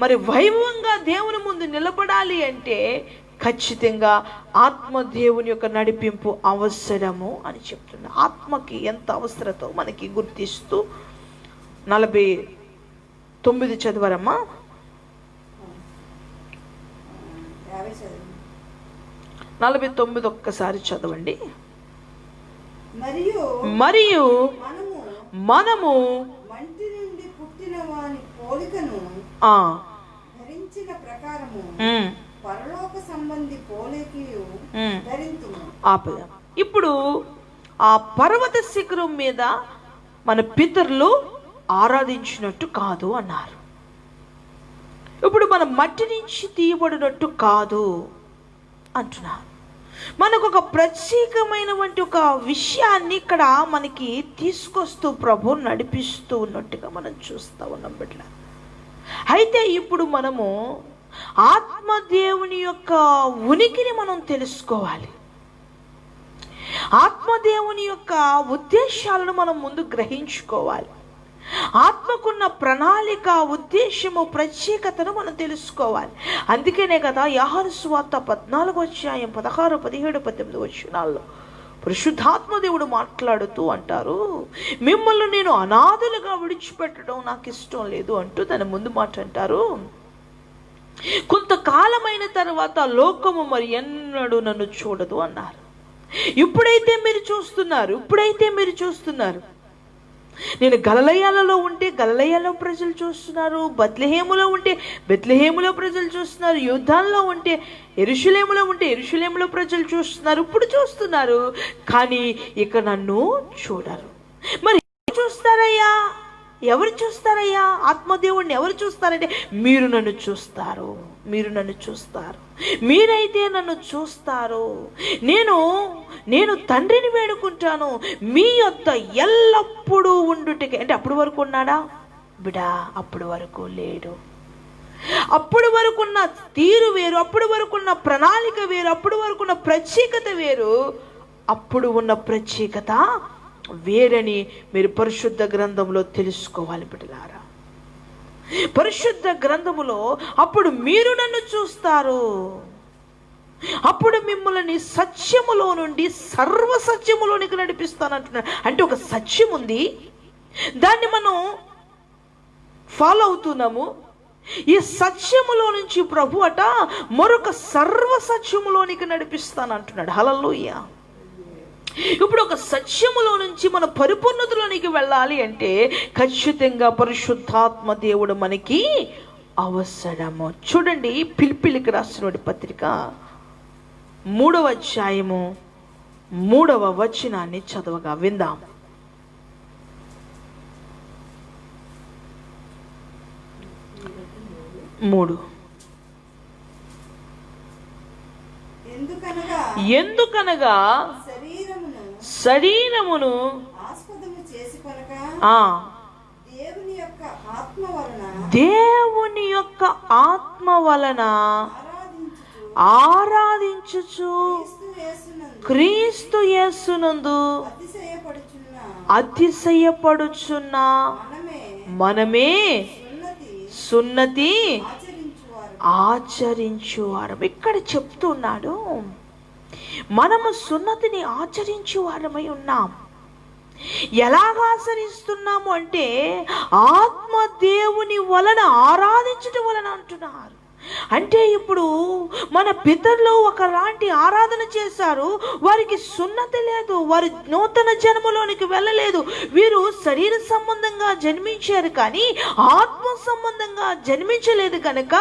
మరి వైభవంగా దేవుని ముందు నిలబడాలి అంటే ఖచ్చితంగా ఆత్మదేవుని యొక్క నడిపింపు అవసరము అని చెప్తున్నా. ఆత్మకి ఎంత అవసరతో మనకి గుర్తిస్తూ 49 చదవరమ్మా. 49 ఒక్కసారి చదవండి. మరియు మనము ఇప్పుడు ఆ పర్వత శిఖరం మీద మన పితరులు ఆరాధించినట్టు కాదు అన్నారు. ఇప్పుడు మన మట్టి నుంచి తీయబడినట్టు కాదు అంటున్నారు. మనకు ఒక ప్రత్యేకమైనటువంటి ఒక విషయాన్ని ఇక్కడ మనకి తీసుకొస్తూ ప్రభు నడిపిస్తూ ఉన్నట్టుగా మనం చూస్తూ ఉన్నాం బిడ్డ. అయితే ఇప్పుడు మనము ఆత్మదేవుని యొక్క ఉనికిని మనం తెలుసుకోవాలి. ఆత్మదేవుని యొక్క ఉద్దేశాలను మనం ముందు గ్రహించుకోవాలి. ఆత్మకున్న ప్రణాళిక, ఉద్దేశము, ప్రత్యేకతను మనం తెలుసుకోవాలి. అందుకనే కదా యోహాను సువార్త 14వ అధ్యాయం 16, 17, 18 వచనాల్లో పరిశుద్ధాత్మదేవుడు మాట్లాడుతూ అంటారు, మిమ్మల్ని నేను అనాథలుగా విడిచిపెట్టడం నాకు ఇష్టం లేదు అంటూ తన ముందు మాట అంటారు, కొంతకాలమైన తర్వాత లోకము మరి ఎన్నడూ నన్ను చూడదు అన్నారు. ఇప్పుడైతే మీరు చూస్తున్నారు నేను గలిలయలో ఉంటే గలిలయలో ప్రజలు చూస్తున్నారు, బెత్లెహేములో ఉంటే బెత్లెహేములో ప్రజలు చూస్తున్నారు, యూదాలో ఉంటే యెరూషలేములో ఉంటే యెరూషలేములో ప్రజలు చూస్తున్నారు, ఇప్పుడు చూస్తున్నారు, కానీ ఇక నన్ను చూడరు. మరి చూస్తారయ్యా, ఎవరు చూస్తారయ్యా? ఆత్మదేవుడిని ఎవరు చూస్తారంటే మీరు నన్ను చూస్తారు, మీరు నన్ను చూస్తారు, మీరైతే నన్ను చూస్తారు. నేను తండ్రిని వేడుకుంటాను మీ యొద్ద ఎల్లప్పుడూ ఉండుటకి. అంటే అప్పటి వరకు ఉన్నాడా బిడా? అప్పటి వరకు లేడు. అప్పటి వరకున్న తీరు వేరు, అప్పటి వరకున్న ప్రణాళిక వేరు, అప్పటి వరకున్న ప్రత్యేకత వేరు, అప్పుడు ఉన్న ప్రత్యేకత వేరని మీరు పరిశుద్ధ గ్రంథంలో తెలుసుకోవాలి బిడ్డలారా. పరిశుద్ధ గ్రంథములో అప్పుడు మీరు నన్ను చూస్తారు, అప్పుడు మిమ్మల్ని సత్యములో నుండి సర్వ సత్యములోనికి నడిపిస్తానంటున్నాడు. అంటే ఒక సత్యం ఉంది, దాన్ని మనం ఫాలో అవుతున్నాము. ఈ సత్యములో నుంచి ప్రభు అట మరొక సర్వ సత్యములోనికి నడిపిస్తానంటున్నాడు. హల్లెలూయా. ఇప్పుడు ఒక సత్యములో నుంచి మన పరిపూర్ణతలోనికి వెళ్ళాలి అంటే ఖచ్చితంగా పరిశుద్ధాత్మ దేవుడు మనకి అవసరము. చూడండి, ఫిలిప్పీయులకు రాసిన పత్రిక 3వ అధ్యాయము 3వ వచనాన్ని చదవగా విందాం. ఎందుకనగా శరీరమును దేవుని యొక్క ఆత్మ వలన ఆరాధించుచు క్రీస్తు యేసునందు అతిశయపడుచున్న మనమే సున్నతి ఆచరించువారు. ఇక్కడ చెప్తున్నాడు, మనము సున్నతిని ఆచరించువారమై ఉన్నాం. ఎలాగ ఆచరిస్తున్నాము అంటే ఆత్మదేవుని వలన ఆరాధించటం వలన అంటున్నారు. అంటే ఇప్పుడు మన పితరులు ఒకలాంటి ఆరాధన చేశారు, వారికి సున్నతి లేదు, వారి నూతన జన్మలోనికి వెళ్ళలేదు. వీరు శరీర సంబంధంగా జన్మించారు కానీ ఆత్మ సంబంధంగా జన్మించలేదు కనుక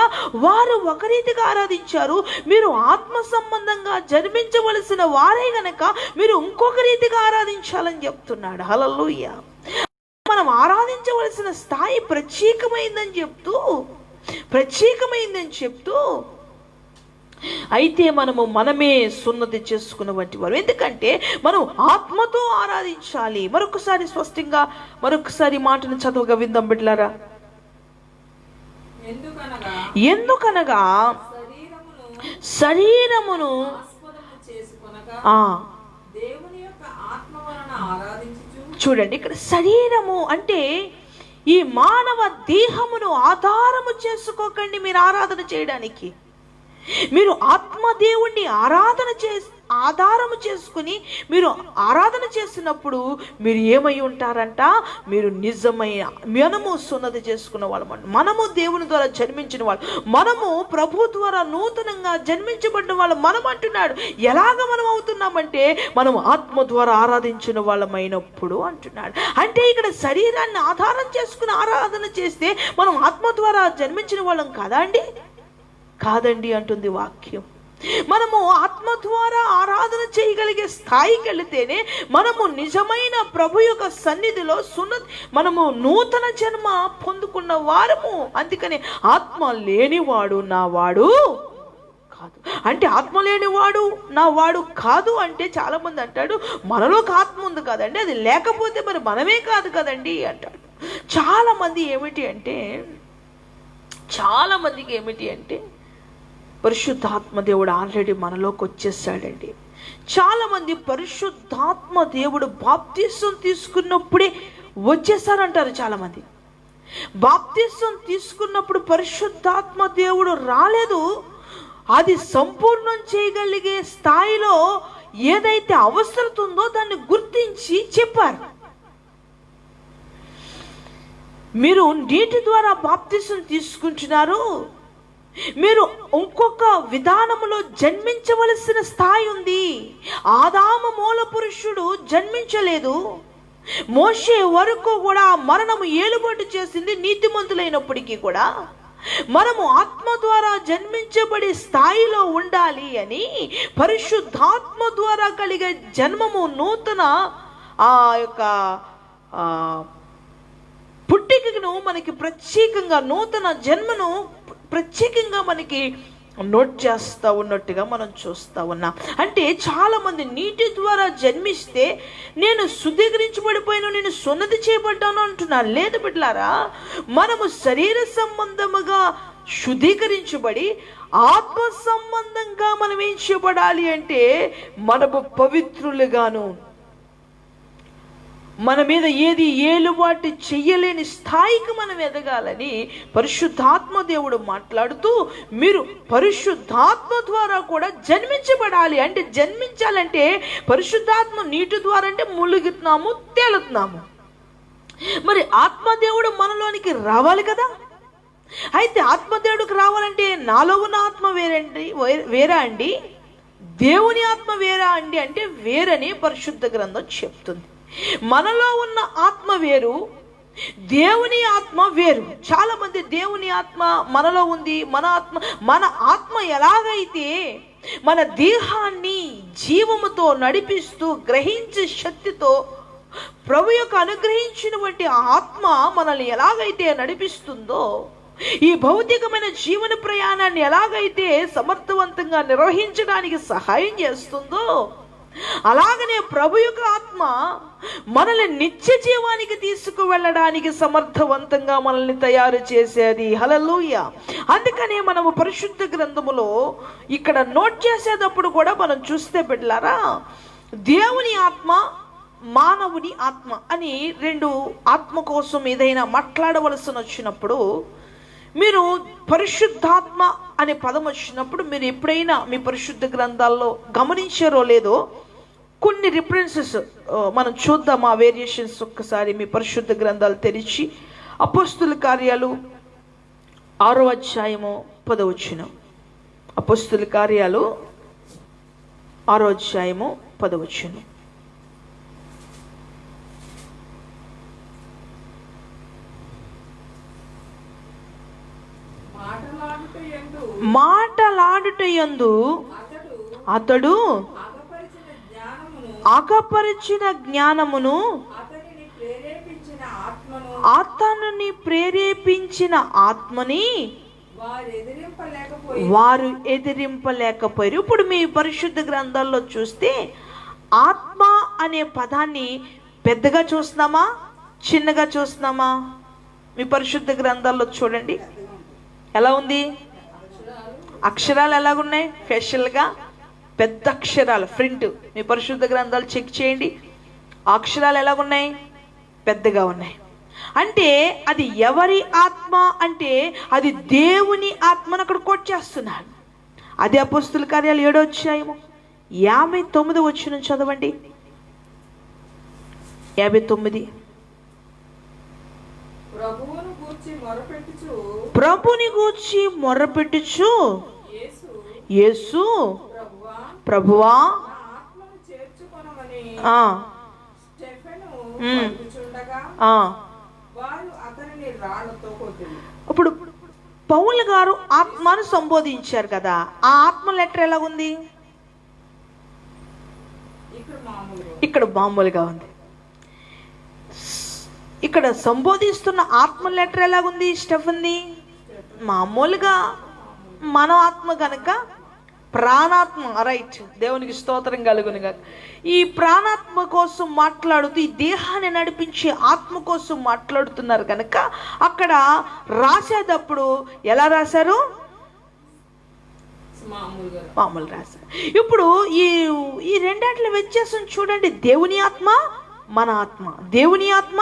వారు ఒక రీతిగా ఆరాధించారు. మీరు ఆత్మ సంబంధంగా జన్మించవలసిన వారే గనక మీరు ఇంకొక రీతిగా ఆరాధించాలని చెప్తున్నాడు. హల్లెలూయా. మనం ఆరాధించవలసిన స్థాయి ప్రత్యేకమైందని చెప్తూ అయితే మనమే సున్నతి చేసుకున్న వంటి వారు. ఎందుకంటే మనం ఆత్మతో ఆరాధించాలి. మరొకసారి స్పష్టంగా మరొకసారి మాటను చదవగా విందాం బిడ్డలారా. ఎందుకనగా శరీరమును చూడండి, ఇక్కడ శరీరము అంటే ఈ మానవ దేహమును ఆధారము చేసుకోకండి మీరు ఆరాధన చేయడానికి. మీరు ఆత్మదేవుణ్ణి ఆధారము చేసుకుని మీరు ఆరాధన చేసినప్పుడు మీరు ఏమై ఉంటారంట? మీరు నిజమైన మనము సున్నతి చేసుకున్న వాళ్ళం, మనము దేవుని ద్వారా జన్మించిన వాళ్ళు, మనము ప్రభు ద్వారా నూతనంగా జన్మించబడిన వాళ్ళు మనం అంటున్నాడు. ఎలాగ మనం అవుతున్నామంటే మనం ఆత్మ ద్వారా ఆరాధించిన వాళ్ళమైనప్పుడు అంటున్నాడు. అంటే ఇక్కడ శరీరాన్ని ఆధారం చేసుకుని ఆరాధన చేస్తే మనం ఆత్మ ద్వారా జన్మించిన వాళ్ళం కాదా అండి? కాదండి అంటుంది వాక్యం. మనము ఆత్మ ద్వారా ఆరాధన చేయగలిగే స్థాయికి వెళితేనే మనము నిజమైన ప్రభు యొక్క సన్నిధిలో మనము నూతన జన్మ పొందుకున్న వారము. అందుకని ఆత్మ లేనివాడు నా వాడు కాదు అంటే, ఆత్మ లేనివాడు నా వాడు కాదు అంటే చాలా మంది అంటాడు మనలోకి ఆత్మ ఉంది కదండి, అది లేకపోతే మరి మనమే కాదు కదండి అంటాడు. చాలా మందికి ఏమిటి అంటే పరిశుద్ధాత్మ దేవుడు ఆల్రెడీ మనలోకి వచ్చేసాడండి. చాలా మంది పరిశుద్ధాత్మ దేవుడు బాప్తిసం తీసుకున్నప్పుడే వచ్చేసారంటారు. చాలా మంది బాప్తిసం తీసుకున్నప్పుడు పరిశుద్ధాత్మ దేవుడు రాలేదు. అది సంపూర్ణం చేయగలిగే స్థాయిలో ఏదైతే అవసరం ఉందో దాన్ని గుర్తించి చెప్పారు. మీరు నీటి ద్వారా బాప్తిసం తీసుకుంటున్నారు, మీరు ఇంకొక విధానములో జన్మించవలసిన స్థాయి ఉంది. ఆదాము మూల పురుషుడు జన్మించలేదు, మోషే వరకు కూడా మరణము ఏలుబడి చేసింది నీతిమంతులైనప్పటికీ కూడా మనము ఆత్మ ద్వారా జన్మించబడే స్థాయిలో ఉండాలి అని పరిశుద్ధాత్మ ద్వారా కలిగే జన్మము, నూతన ఆ యొక్క పుట్టికను మనకి ప్రత్యేకంగా, నూతన జన్మను ప్రత్యేకంగా మనకి నోట్ చేస్తూ ఉన్నట్టుగా మనం చూస్తూ ఉన్నాం. అంటే చాలామంది నీటి ద్వారా జన్మిస్తే నేను శుద్ధీకరించబడిపోయాను, నేను సున్నతి చేయబడ్డాను అంటున్నాను. లేదు బిడ్డలారా, మనము శరీర సంబంధముగా శుద్ధీకరించబడి ఆత్మ సంబంధంగా మనం ఏం చేయబడాలి అంటే మనము పవిత్రులుగాను, మన మీద ఏది ఏలుబాటు చెయ్యలేని స్థాయికి మనం ఎదగాలని పరిశుద్ధాత్మ దేవుడు మాట్లాడుతూ, మీరు పరిశుద్ధాత్మ ద్వారా కూడా జన్మించబడాలి. అంటే జన్మించాలంటే పరిశుద్ధాత్మ నీటి ద్వారా అంటే ములుగుతున్నాము, తేలుతున్నాము. మరి ఆత్మదేవుడు మనలోనికి రావాలి కదా. అయితే ఆత్మదేవుడికి రావాలంటే నాలో ఉన్న ఆత్మ వేరా అండి, దేవుని ఆత్మ వేరా అండి అంటే వేరని పరిశుద్ధ గ్రంథం చెప్తుంది. మనలో ఉన్న ఆత్మ వేరు, దేవుని ఆత్మ వేరు. చాలా మంది దేవుని ఆత్మ మనలో ఉంది, మన ఆత్మ ఎలాగైతే మన దేహాన్ని జీవముతో నడిపిస్తూ గ్రహించే శక్తితో ప్రభు యొక్క అనుగ్రహించినటువంటి ఆత్మ మనల్ని ఎలాగైతే నడిపిస్తుందో, ఈ భౌతికమైన జీవన ప్రయాణాన్ని ఎలాగైతే సమర్థవంతంగా నిర్వహించడానికి సహాయం చేస్తుందో, అలాగనే ప్రభు యొక్క ఆత్మ మనల్ని నిత్య జీవానికి తీసుకువెళ్ళడానికి సమర్థవంతంగా మనల్ని తయారు చేసేది. హల్లెలూయా. అందుకనే మనము పరిశుద్ధ గ్రంథములో ఇక్కడ నోట్ చేసేటప్పుడు కూడా మనం చూస్తే బిడ్డలారా, దేవుని ఆత్మ, మానవుని ఆత్మ అని రెండు ఆత్మ కోసం ఏదైనా మాట్లాడవలసి వచ్చినప్పుడు, మీరు పరిశుద్ధాత్మ అనే పదం వచ్చినప్పుడు మీరు ఎప్పుడైనా మీ పరిశుద్ధ గ్రంథాల్లో గమనించారో లేదో, కొన్ని రిఫరెన్సెస్ మనం చూద్దాం. ఆ వేరియేషన్స్ ఒక్కసారి మీ పరిశుద్ధ గ్రంథాలు తెరిచి అపోస్తుల కార్యాలు 6వ అధ్యాయము 10వ వచనం. అపోస్తుల కార్యాలు 6వ అధ్యాయము 10వ వచనం. మాటలాడుటయందు అతడు ఆకపరిచిన జ్ఞానమును, అతనిని ప్రేరేపించిన ఆత్మని వారు ఎదిరింపలేకపోయారు. ఇప్పుడు మీ పరిశుద్ధ గ్రంథాల్లో చూస్తే ఆత్మ అనే పదాన్ని పెద్దగా చూస్తున్నామా, చిన్నగా చూస్తున్నామా? మీ పరిశుద్ధ గ్రంథాల్లో చూడండి ఎలా ఉంది. అక్షరాలు ఎలాగున్నాయి? స్పెషల్గా పెద్ద అక్షరాలు ప్రింట్. మీ పరిశుద్ధ గ్రంథాలు చెక్ చేయండి, అక్షరాలు ఎలాగున్నాయి? పెద్దగా ఉన్నాయి. అంటే అది ఎవరి ఆత్మ అంటే అది దేవుని ఆత్మను అక్కడ కోట్ చేస్తున్నాడు. అది అపోస్తుల కార్యాలు 7వ అధ్యాయము 59వ వచనం చదవండి. 59. ప్రభుని గూర్చి మొరపెట్టుచు యేసు, ప్రభువా ఇప్పుడు పౌలు గారు ఆత్మను సంబోధించారు కదా, ఆ ఆత్మ లెటర్ ఎలా ఉంది? ఇక్కడ మామూలుగా ఉంది. ఇక్కడ సంబోధిస్తున్న ఆత్మ లెటర్ ఎలాగుంది? స్టెఫన్ది మామూలుగా మన ఆత్మ కనుక ప్రాణాత్మ. రైట్, దేవునికి స్తోత్రం కలుగునుగా. ఈ ప్రాణాత్మ కోసం మాట్లాడుతూ ఈ దేహాన్ని నడిపించే ఆత్మ కోసం మాట్లాడుతున్నారు కనుక అక్కడ రాసేటప్పుడు ఎలా రాశారు? మామూలు రాశారు. ఇప్పుడు ఈ రెండాట్ల వ్యత్యాసం చూడండి. దేవుని ఆత్మ, మన ఆత్మ. దేవుని ఆత్మ,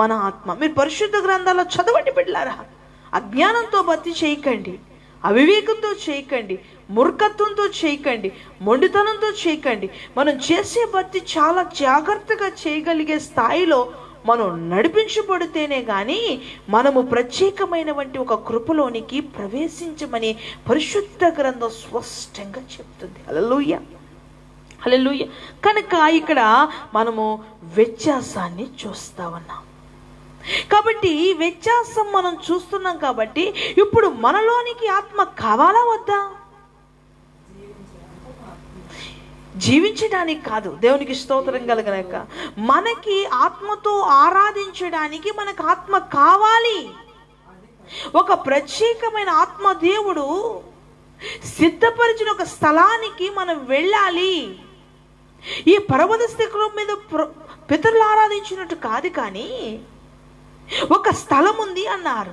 మన ఆత్మ. మీరు పరిశుద్ధ గ్రంథాల్లో చదవండి బిడ్డలారా. అజ్ఞానంతో భక్తి చేయకండి, అవివేకంతో చేయకండి, మూర్ఖత్వంతో చేయకండి, మొండితనంతో చేయకండి. మనం చేసే భక్తి చాలా జాగ్రత్తగా చేయగలిగే స్థాయిలో మనం నడిపించబడితేనే కానీ మనము ప్రత్యేకమైనటువంటి ఒక కృపలోనికి ప్రవేశించమని పరిశుద్ధ గ్రంథం స్పష్టంగా చెప్తుంది. హల్లెలూయా. హల్లెలూయా. కనుక ఇక్కడ మనము వ్యత్యాసాన్ని చూస్తా ఉన్నాం. కాబట్టి వ్యత్యాసం మనం చూస్తున్నాం. కాబట్టి ఇప్పుడు మనలోనికి ఆత్మ కావాలా వద్దా? జీవించడానికి కాదు, దేవునికి స్తోత్రం కలగనక, మనకి ఆత్మతో ఆరాధించడానికి మనకు ఆత్మ కావాలి. ఒక ప్రత్యేకమైన ఆత్మ దేవుడు సిద్ధపరిచిన ఒక స్థలానికి మనం వెళ్ళాలి. ఈ పర్వత శిఖరం మీద పితరులు ఆరాధించినట్టు కాదు, కానీ ఒక స్థలం ఉంది అన్నారు.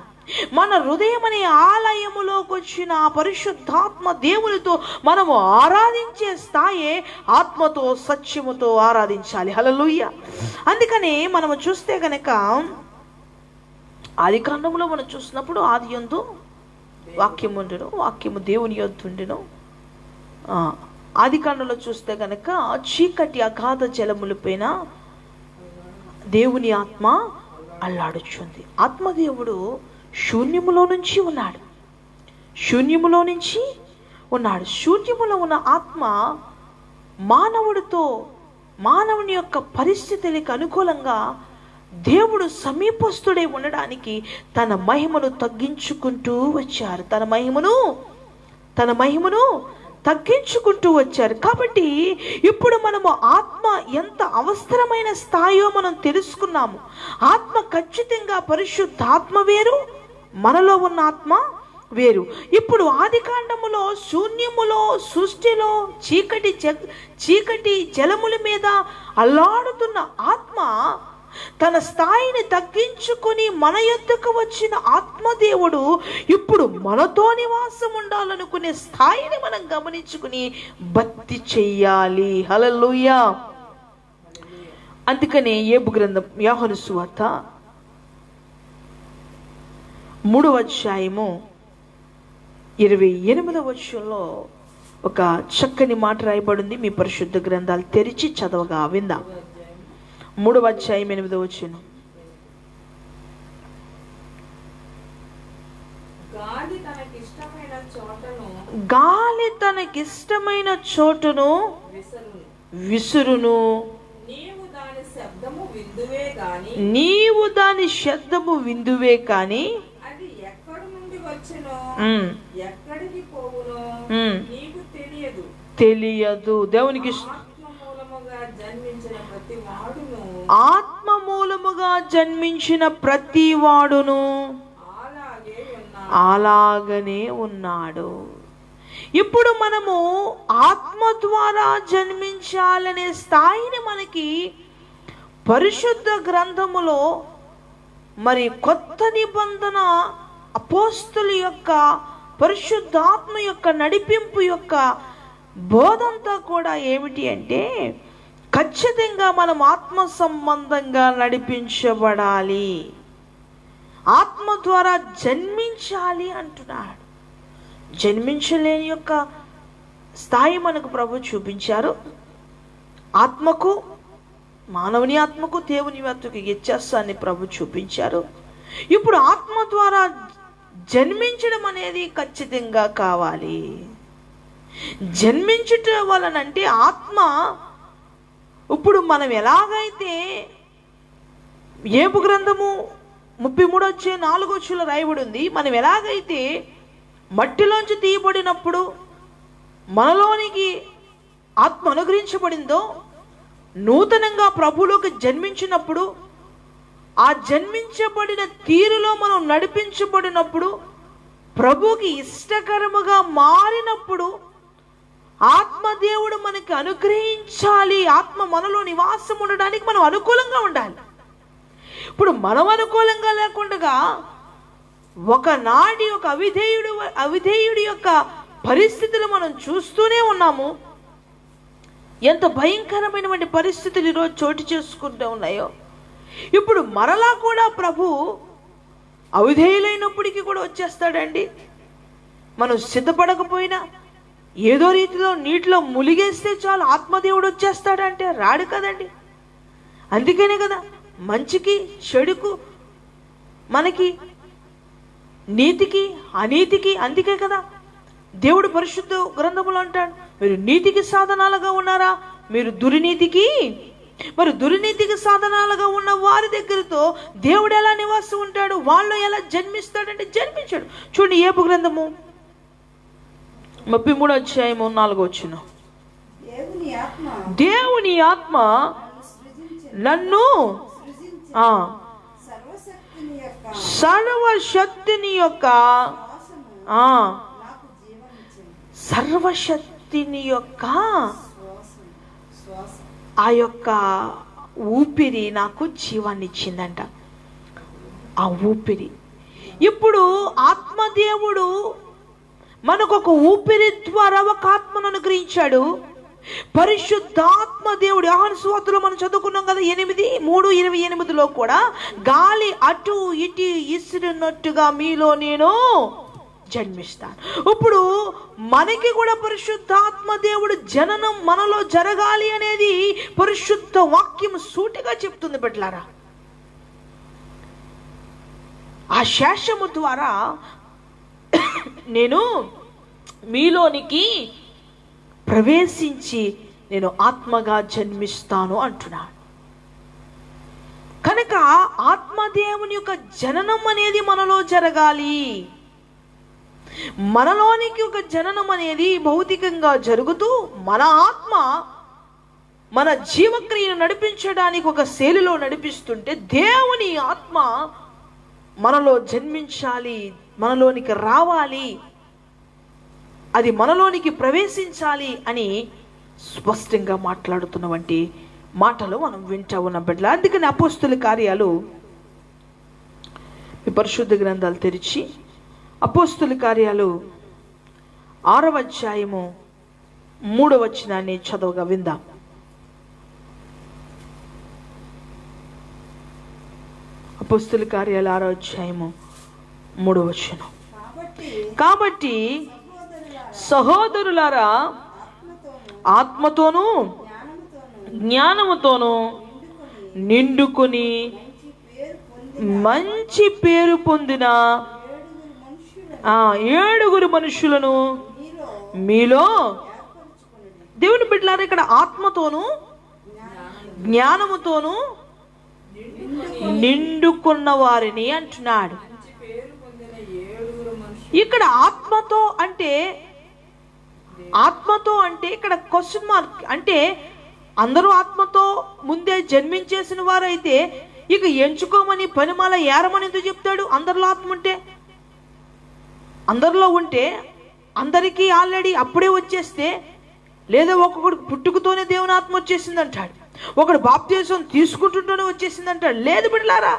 మన హృదయం అనే ఆలయములోకి వచ్చిన పరిశుద్ధాత్మ దేవునితో మనము ఆరాధించే స్థాయే ఆత్మతో సత్యముతో ఆరాధించాలి. హల్లెలూయా. అందుకనే మనము చూస్తే గనక ఆది కాండములో మనం చూసినప్పుడు ఆది యందు వాక్యం ఉండును, వాక్యము దేవుని యొద్ద ఉండును. ఆది కాండంలో చూస్తే గనక చీకటి అగాధ జలముల పైన దేవుని ఆత్మ అల్లాడుచుంది. ఆత్మదేవుడు శూన్యములో నుంచి ఉన్నాడు. శూన్యములో ఉన్న ఆత్మ మానవుని యొక్క పరిస్థితులకు అనుకూలంగా దేవుడు సమీపస్తుడై ఉండడానికి తన మహిమను తగ్గించుకుంటూ వచ్చారు. తన మహిమను తగ్గించుకుంటూ వచ్చారు. కాబట్టి ఇప్పుడు మనము ఆత్మ ఎంత అవసరమైన స్థాయో మనం తెలుసుకున్నాము. ఆత్మ ఖచ్చితంగా పరిశుద్ధాత్మ వేరు, మనలో ఉన్న ఆత్మ వేరు. ఇప్పుడు ఆది కాండములో శూన్యములో సృష్టిలో చీకటి జలముల మీద అల్లాడుతున్న ఆత్మ తన స్థాయిని తగ్గించుకుని మన యొద్దకు వచ్చిన ఆత్మదేవుడు ఇప్పుడు మనతో నివాసం ఉండాలనుకునే స్థాయిని మనం గమనించుకుని భక్తి చెయ్యాలి. హల్లెలూయా. అందుకనే యోబు గ్రంథం యోహాను సువార్త 3వ అధ్యాయము 28వ వచనంలో ఒక చక్కని మాట రాయబడింది. మీ పరిశుద్ధ గ్రంథాలు తెరిచి చదవగా విందాం. 3వ అధ్యాయం 8వ వచనం. గాలి తనకిష్టమైన చోటును విసురును, నీవు దాని శబ్దము విందువే కాని తెలియదు. దేవునికి ఆత్మ మూలముగా జన్మించిన ప్రతి వాడును అలాగనే ఉన్నాడు. ఇప్పుడు మనము ఆత్మ ద్వారా జన్మించాలనే స్థాయిని మనకి పరిశుద్ధ గ్రంథములో మరి కొత్త నిబంధన అపోస్తుల యొక్క పరిశుద్ధాత్మ యొక్క నడిపింపు యొక్క బోధంతా కూడా ఏమిటి అంటే, ఖచ్చితంగా మనం ఆత్మ సంబంధంగా నడిపించబడాలి, ఆత్మ ద్వారా జన్మించాలి అంటున్నాడు. జన్మించలేని యొక్క స్థాయి మనకు ప్రభు చూపించారు. ఆత్మకు, మానవుని ఆత్మకు దేవుని ఆత్మకు వ్యత్యాసాన్ని ప్రభు చూపించారు. ఇప్పుడు ఆత్మ ద్వారా జన్మించడం అనేది ఖచ్చితంగా కావాలి. జన్మించటం వలనంటే ఆత్మ, ఇప్పుడు మనం ఎలాగైతే యోబు గ్రంథము 33:4 రాయబడి ఉంది, మనం ఎలాగైతే మట్టిలోంచి తీయబడినప్పుడు మనలోనికి ఆత్మ అనుగ్రహించబడిందో, నూతనంగా ప్రభులోకి జన్మించినప్పుడు ఆ జన్మించబడిన తీరులో మనం నడిపించబడినప్పుడు, ప్రభుకి ఇష్టకరముగా మారినప్పుడు ఆత్మదేవుడు మనకి అనుగ్రహించాలి. ఆత్మ మనలో నివాసం ఉండడానికి మనం అనుకూలంగా ఉండాలి. ఇప్పుడు మనం అనుకూలంగా లేకుండా ఒకనాటి ఒక అవిధేయుడి యొక్క పరిస్థితులు మనం చూస్తూనే ఉన్నాము. ఎంత భయంకరమైనటువంటి పరిస్థితులు ఈరోజు చోటు చేసుకుంటూ ఉన్నాయో. ఇప్పుడు మరలా కూడా ప్రభు అవిధేయులైనప్పటికీ కూడా వచ్చేస్తాడండి. మనం సిద్ధపడకపోయినా ఏదో రీతిలో నీటిలో ములిగేస్తే చాలు ఆత్మదేవుడు వచ్చేస్తాడంటే రాడు కదండి. అందుకనే కదా మంచికి చెడుకు, మనకి నీతికి అనీతికి, అందుకే కదా దేవుడు పరిశుద్ధ గ్రంథములు అంటాడు, మీరు నీతికి సాధనాలుగా ఉన్నారా, మీరు దుర్నీతికి సాధనాలుగా ఉన్న వారి దగ్గరతో దేవుడు ఎలా నివాసం ఉంటాడు, వాళ్ళు ఎలా జన్మిస్తాడంటే జన్మించాడు. చూడండి ఏబు గ్రంథము 33:4. దేవుని ఆత్మ నన్ను సర్వశక్తిని యొక్క ఆ యొక్క ఊపిరి నాకు జీవాన్ని ఇచ్చిందంట. ఆ ఊపిరి ఇప్పుడు ఆత్మదేవుడు మనకు ఒక ఊపిరి ద్వారా ఒక ఆత్మను అనుగ్రహించాడు. పరిశుద్ధాత్మ దేవుడు యోహాను సువార్తలో మనం చదువుకున్నాం కదా, 8:3-28 కూడా గాలి అటు ఇటు ఇసిరినట్టుగా మీలో నేను జన్మిస్తాను. ఇప్పుడు మనకి కూడా పరిశుద్ధాత్మ దేవుడు జననం మనలో జరగాలి అనేది పరిశుద్ధ వాక్యం సూటిగా చెప్తుంది బిడ్డలారా. ఆ శేషము ద్వారా నేను మీలోనికి ప్రవేశించి నేను ఆత్మగా జన్మిస్తాను అంటున్నాను. కనుక ఆత్మదేవుని యొక్క జననం అనేది మనలో జరగాలి. మనలోనికి ఒక జననం అనేది భౌతికంగా జరుగుతూ మన ఆత్మ మన జీవక్రియను నడిపించడానికి ఒక శైలిలో నడిపిస్తుంటే దేవుని ఆత్మ మనలో జన్మించాలి, మనలోనికి రావాలి, అది మనలోనికి ప్రవేశించాలి అని స్పష్టంగా మాట్లాడుతున్నటువంటి మాటలు మనం వింటా ఉన్న బిడ్డల. అందుకని అపోస్తుల కార్యాలు ఈ పరిశుద్ధ గ్రంథాలు తెరిచి అపోస్తుల కార్యాలు 6వ అధ్యాయము 3వ వచనాన్ని చదవగా విందాం. అపోస్తుల కార్యాలు 6వ అధ్యాయము 3వ వచనం. కాబట్టి సహోదరులారా, ఆత్మతోనూ జ్ఞానముతోనూ నిండుకొని మంచి పేరు పొందిన 7 మనుషులను మీలో దేవుని బిడ్డలారా, ఇక్కడ ఆత్మతోనూ జ్ఞానముతోనూ నిండుకున్న వారిని అంటున్నాడు. ఇక్కడ ఆత్మతో అంటే ఇక్కడ క్వశ్చన్ మార్క్. అంటే అందరూ ఆత్మతో ముందే జన్మించేసిన వారైతే ఇక ఎంచుకోమని పనిమాల ఏరమని ఎందుకు చెప్తాడు? అందరిలో ఉంటే అందరికీ ఆల్రెడీ అప్పుడే వచ్చేస్తే, లేదా ఒక్కొక్కడు పుట్టుకతోనే దేవుని ఆత్మ వచ్చేసింది అంటాడు, ఒకడు బాప్తిసం తీసుకుంటుంటూనే వచ్చేసింది అంటాడు. లేదు బిడ్డలారా,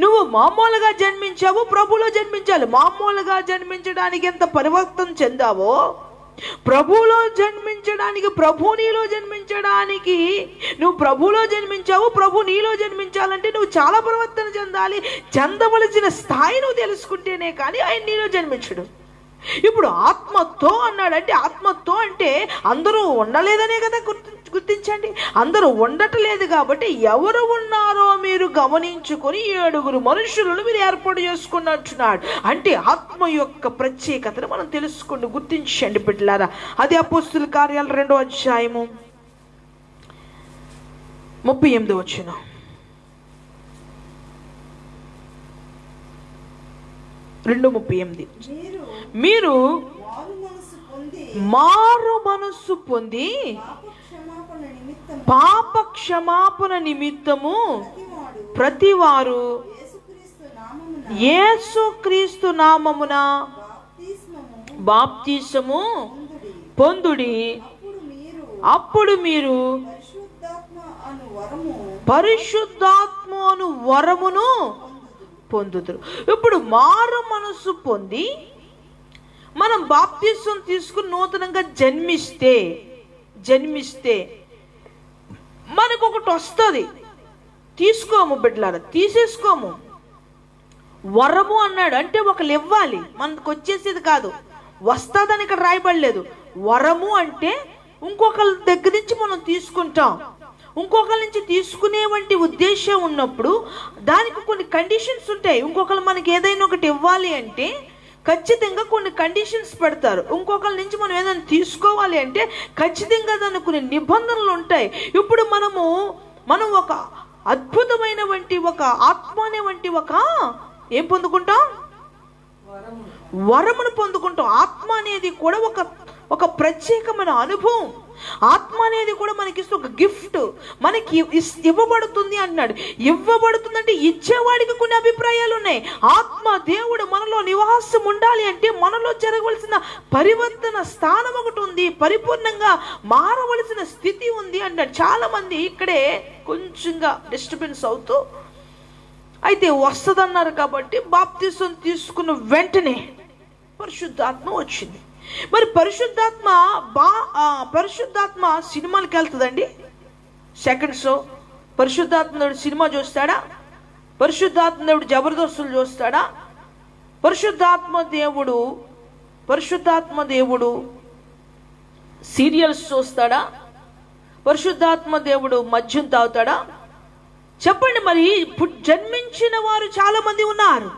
నువ్వు మామూలుగా జన్మించావు, ప్రభువులో జన్మించాలి. మామూలుగా జన్మించడానికి ఎంత పరివర్తన చెందావో, ప్రభువులో జన్మించడానికి, ప్రభు నీలో జన్మించడానికి, నువ్వు ప్రభువులో జన్మించావు, ప్రభు నీలో జన్మించాలంటే నువ్వు చాలా పరివర్తన చెందాలి. చెందవలసిన స్థాయి నువ్వు తెలుసుకుంటేనే కానీ ఆయన నీలో జన్మించడు. ఇప్పుడు ఆత్మతో అన్నాడంటే, ఆత్మతో అంటే అందరూ ఉండలేదనే కదా గుర్తించండి. అందరూ ఉండట్లేదు కాబట్టి ఎవరు ఉన్నారో మీరు గమనించుకొని 7 మనుషులను మీరు ఏర్పాటు చేసుకున్నట్టున్నాడు. అంటే ఆత్మ యొక్క ప్రత్యేకతను మనం తెలుసుకోండి, గుర్తించండి బిడ్డలారా. అది అపోస్తుల కార్యాలు 2వ అధ్యాయము 38వ వచనం. మీరు మారు మనస్సు పొంది పాప క్షమాపణ నిమిత్తము ప్రతివారు యేసుక్రీస్తు నామమున బాప్తిసము పొందుడి. అప్పుడు మీరు పరిశుద్ధాత్మ అను వరమును పొందుదురు. ఇప్పుడు మారు మనస్సు పొంది మనం బాప్తిసం తీసుకుని నూతనంగా జన్మిస్తే మనకు ఒకటి వస్తుంది. తీసుకోము బిడ్డలారా, తీసేసుకోము. వరము అన్నాడు అంటే ఒకళ్ళు ఇవ్వాలి, మనకు వచ్చేసేది కాదు, వస్తుందని ఇక్కడ రాయబడలేదు. వరము అంటే ఇంకొకళ్ళ దగ్గర నుంచి మనం తీసుకుంటాం. ఇంకొకరి నుంచి తీసుకునే వంటి ఉద్దేశం ఉన్నప్పుడు దానికి కొన్ని కండిషన్స్ ఉంటాయి. ఇంకొకరు మనకి ఏదైనా ఒకటి ఇవ్వాలి అంటే ఖచ్చితంగా కొన్ని కండిషన్స్ పెడతారు. ఇంకొకరి నుంచి మనం ఏదైనా తీసుకోవాలి అంటే ఖచ్చితంగా దానికి కొన్ని నిబంధనలు ఉంటాయి. ఇప్పుడు మనం ఒక అద్భుతమైన వంటి ఒక ఆత్మ అనే వంటి ఒక ఏం పొందుకుంటాం? వరమును పొందుకుంటాం. ఆత్మ అనేది కూడా ఒక ప్రత్యేకమైన అనుభవం. ఆత్మ అనేది కూడా మనకి ఒక గిఫ్ట్, మనకి ఇవ్వబడుతుంది అన్నాడు. ఇవ్వబడుతుందంటే ఇచ్చేవాడికి కొన్ని అభిప్రాయాలు ఉన్నాయి. ఆత్మ దేవుడు మనలో నివాసం ఉండాలి అంటే మనలో జరగవలసిన పరివర్తన స్థానం ఒకటి ఉంది, పరిపూర్ణంగా మారవలసిన స్థితి ఉంది అన్నాడు. చాలా మంది ఇక్కడే కొంచెంగా డిస్టర్బెన్స్ అవుతూ అయితే వస్తుందన్నారు కాబట్టి బాప్తిసం తీసుకున్న వెంటనే పరిశుద్ధాత్మ వచ్చింది. మరి పరిశుద్ధాత్మ సినిమాలకు వెళ్తుందండి. సెకండ్ షో పరిశుద్ధాత్మ దేవుడు సినిమా చూస్తాడా? పరిశుద్ధాత్మ దేవుడు జబర్దస్తులు చూస్తాడా? పరిశుద్ధాత్మ దేవుడు సీరియల్స్ చూస్తాడా? పరిశుద్ధాత్మ దేవుడు మద్యం తాగుతాడా? చెప్పండి. మరి జన్మించిన వారు చాలా మంది ఉన్నారు.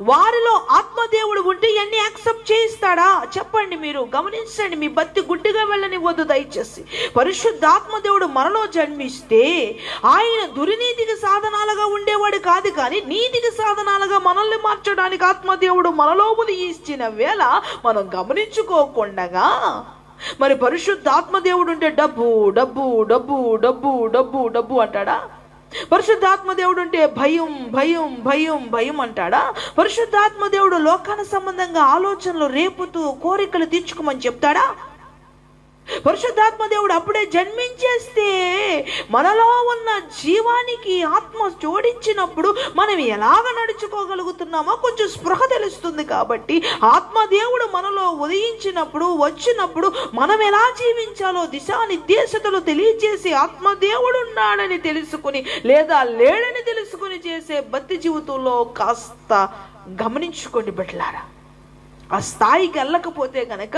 వారిలో ఆత్మదేవుడు ఉంటే ఎన్ని యాక్సెప్ట్ చేయిస్తాడా? చెప్పండి. మీరు గమనించండి. మీ బత్తి గుడ్డిగా వెళ్ళనివ్వద్దు దయచేసి. పరిశుద్ధాత్మదేవుడు మనలో జన్మిస్తే ఆయన దుర్నీతికి సాధనాలుగా ఉండేవాడు కాదు, కానీ నీతికి సాధనాలుగా మనల్ని మార్చడానికి ఆత్మదేవుడు మనలో ఉదయించిన వేళ మనం గమనించుకోకుండా మరి పరిశుద్ధాత్మదేవుడు ఉంటే డబ్బు డబ్బు డబ్బు డబ్బు డబ్బు డబ్బు అంటాడా? పరిశుద్ధాత్మ దేవుడు ఉంటే భయం భయం భయం భయం అంటాడా? పరిశుద్ధాత్మ దేవుడు లోకాన సంబంధంగా ఆలోచనలు రేపుతూ కోరికలు తీర్చుకోమని చెప్తాడా? పరిశుద్ధాత్మ దేవుడు అప్పుడే జన్మించేస్తే మనలో ఉన్న జీవానికి ఆత్మ జోడించినప్పుడు మనం ఎలాగ నడుచుకోగలుగుతున్నామో కొంచెం స్పృహ తెలుస్తుంది. కాబట్టి ఆత్మదేవుడు మనలో ఉదయించినప్పుడు వచ్చినప్పుడు మనం ఎలా జీవించాలో దిశానిర్దేశతలు తెలియజేసి ఆత్మదేవుడు ఉన్నాడని తెలుసుకుని లేదా లేడని తెలుసుకుని చేసే భక్తి జీవితంలో కాస్త గమనించుకోండి బిడ్డలారా. ఆ స్థాయికి వెళ్ళకపోతే కనుక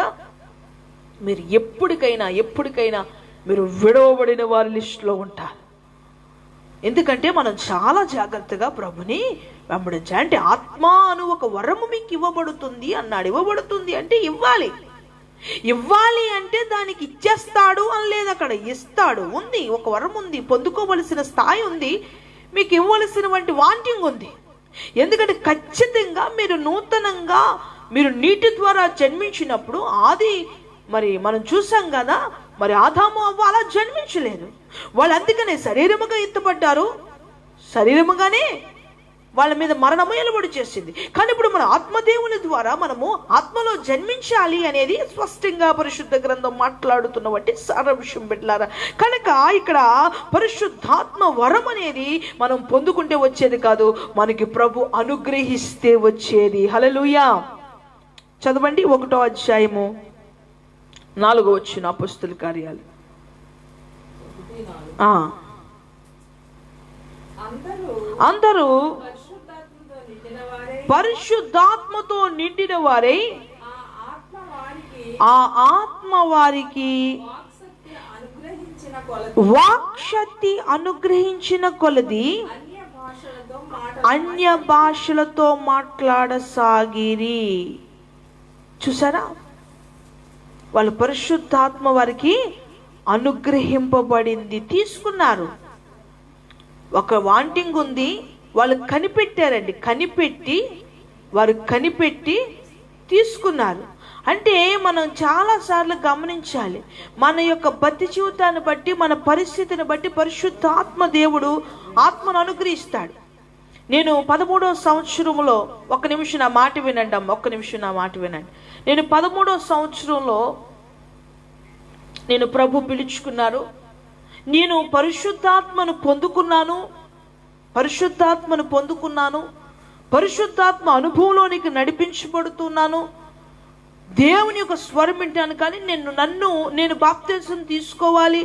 మీరు ఎప్పటికైనా మీరు విడవబడిన వారి లిస్టులో ఉంటారు. ఎందుకంటే మనం చాలా జాగ్రత్తగా ప్రభుని వెంబడించాలి. అంటే ఆత్మ అను ఒక వరము మీకు ఇవ్వబడుతుంది అన్నాడు. ఇవ్వబడుతుంది అంటే ఇవ్వాలి అంటే దానికి ఇచ్చేస్తాడు అని లేదు, అక్కడ ఇస్తాడు. ఉంది, ఒక వరం ఉంది, పొందుకోవలసిన స్థాయి ఉంది, మీకు ఇవ్వవలసినటువంటి వాంటింగ్ ఉంది. ఎందుకంటే ఖచ్చితంగా మీరు నూతనంగా మీరు నీటి ద్వారా జన్మించినప్పుడు మరి మనం చూసాం కదా, మరి ఆదాము అవ్వ అలా జన్మించలేదు. వాళ్ళు అందుకనే శరీరముగా ఎత్తపడ్డారు, శరీరముగానే వాళ్ళ మీద మరణము ఎలుబడి చేసింది. కానీ ఇప్పుడు మన ఆత్మదేవుని ద్వారా మనము ఆత్మలో జన్మించాలి అనేది స్పష్టంగా పరిశుద్ధ గ్రంథం మాట్లాడుతున్నటువంటి సారాంశం బిడ్డలారా. కనుక ఇక్కడ పరిశుద్ధాత్మ వరం అనేది మనం పొందుకుంటే వచ్చేది కాదు, మనకి ప్రభు అనుగ్రహిస్తే వచ్చేది. హల్లెలూయా. చదవండి 1వ అధ్యాయము 4వ వచనం అపొస్తలుల కార్యాలు. అందరూ పరిశుద్ధాత్మతో నిండిన వారై ఆ ఆత్మ వారికి వాక్శక్తి అనుగ్రహించిన కొలది అన్య భాషలతో మాట్లాడసాగిరి. చూసారా? వాళ్ళు పరిశుద్ధాత్మ వారికి అనుగ్రహింపబడింది, తీసుకున్నారు. ఒక వాంటింగ్ ఉంది, వాళ్ళు కనిపెట్టారండి. వారు కనిపెట్టి తీసుకున్నారు. అంటే మనం చాలాసార్లు గమనించాలి, మన యొక్క భక్తి జీవితాన్ని బట్టి, మన పరిస్థితిని బట్టి పరిశుద్ధాత్మ దేవుడు ఆత్మను అనుగ్రహిస్తాడు. నేను 13వ సంవత్సరంలో, ఒక్క నిమిషం నా మాట వినండి. నేను 13వ సంవత్సరంలో నేను ప్రభు పిలుచుకున్నారు. నేను పరిశుద్ధాత్మను పొందుకున్నాను. పరిశుద్ధాత్మ అనుభవంలోనికి నడిపించబడుతున్నాను. దేవుని యొక్క స్వరం వింటాను. కానీ నేను బాప్తిసం తీసుకోవాలి,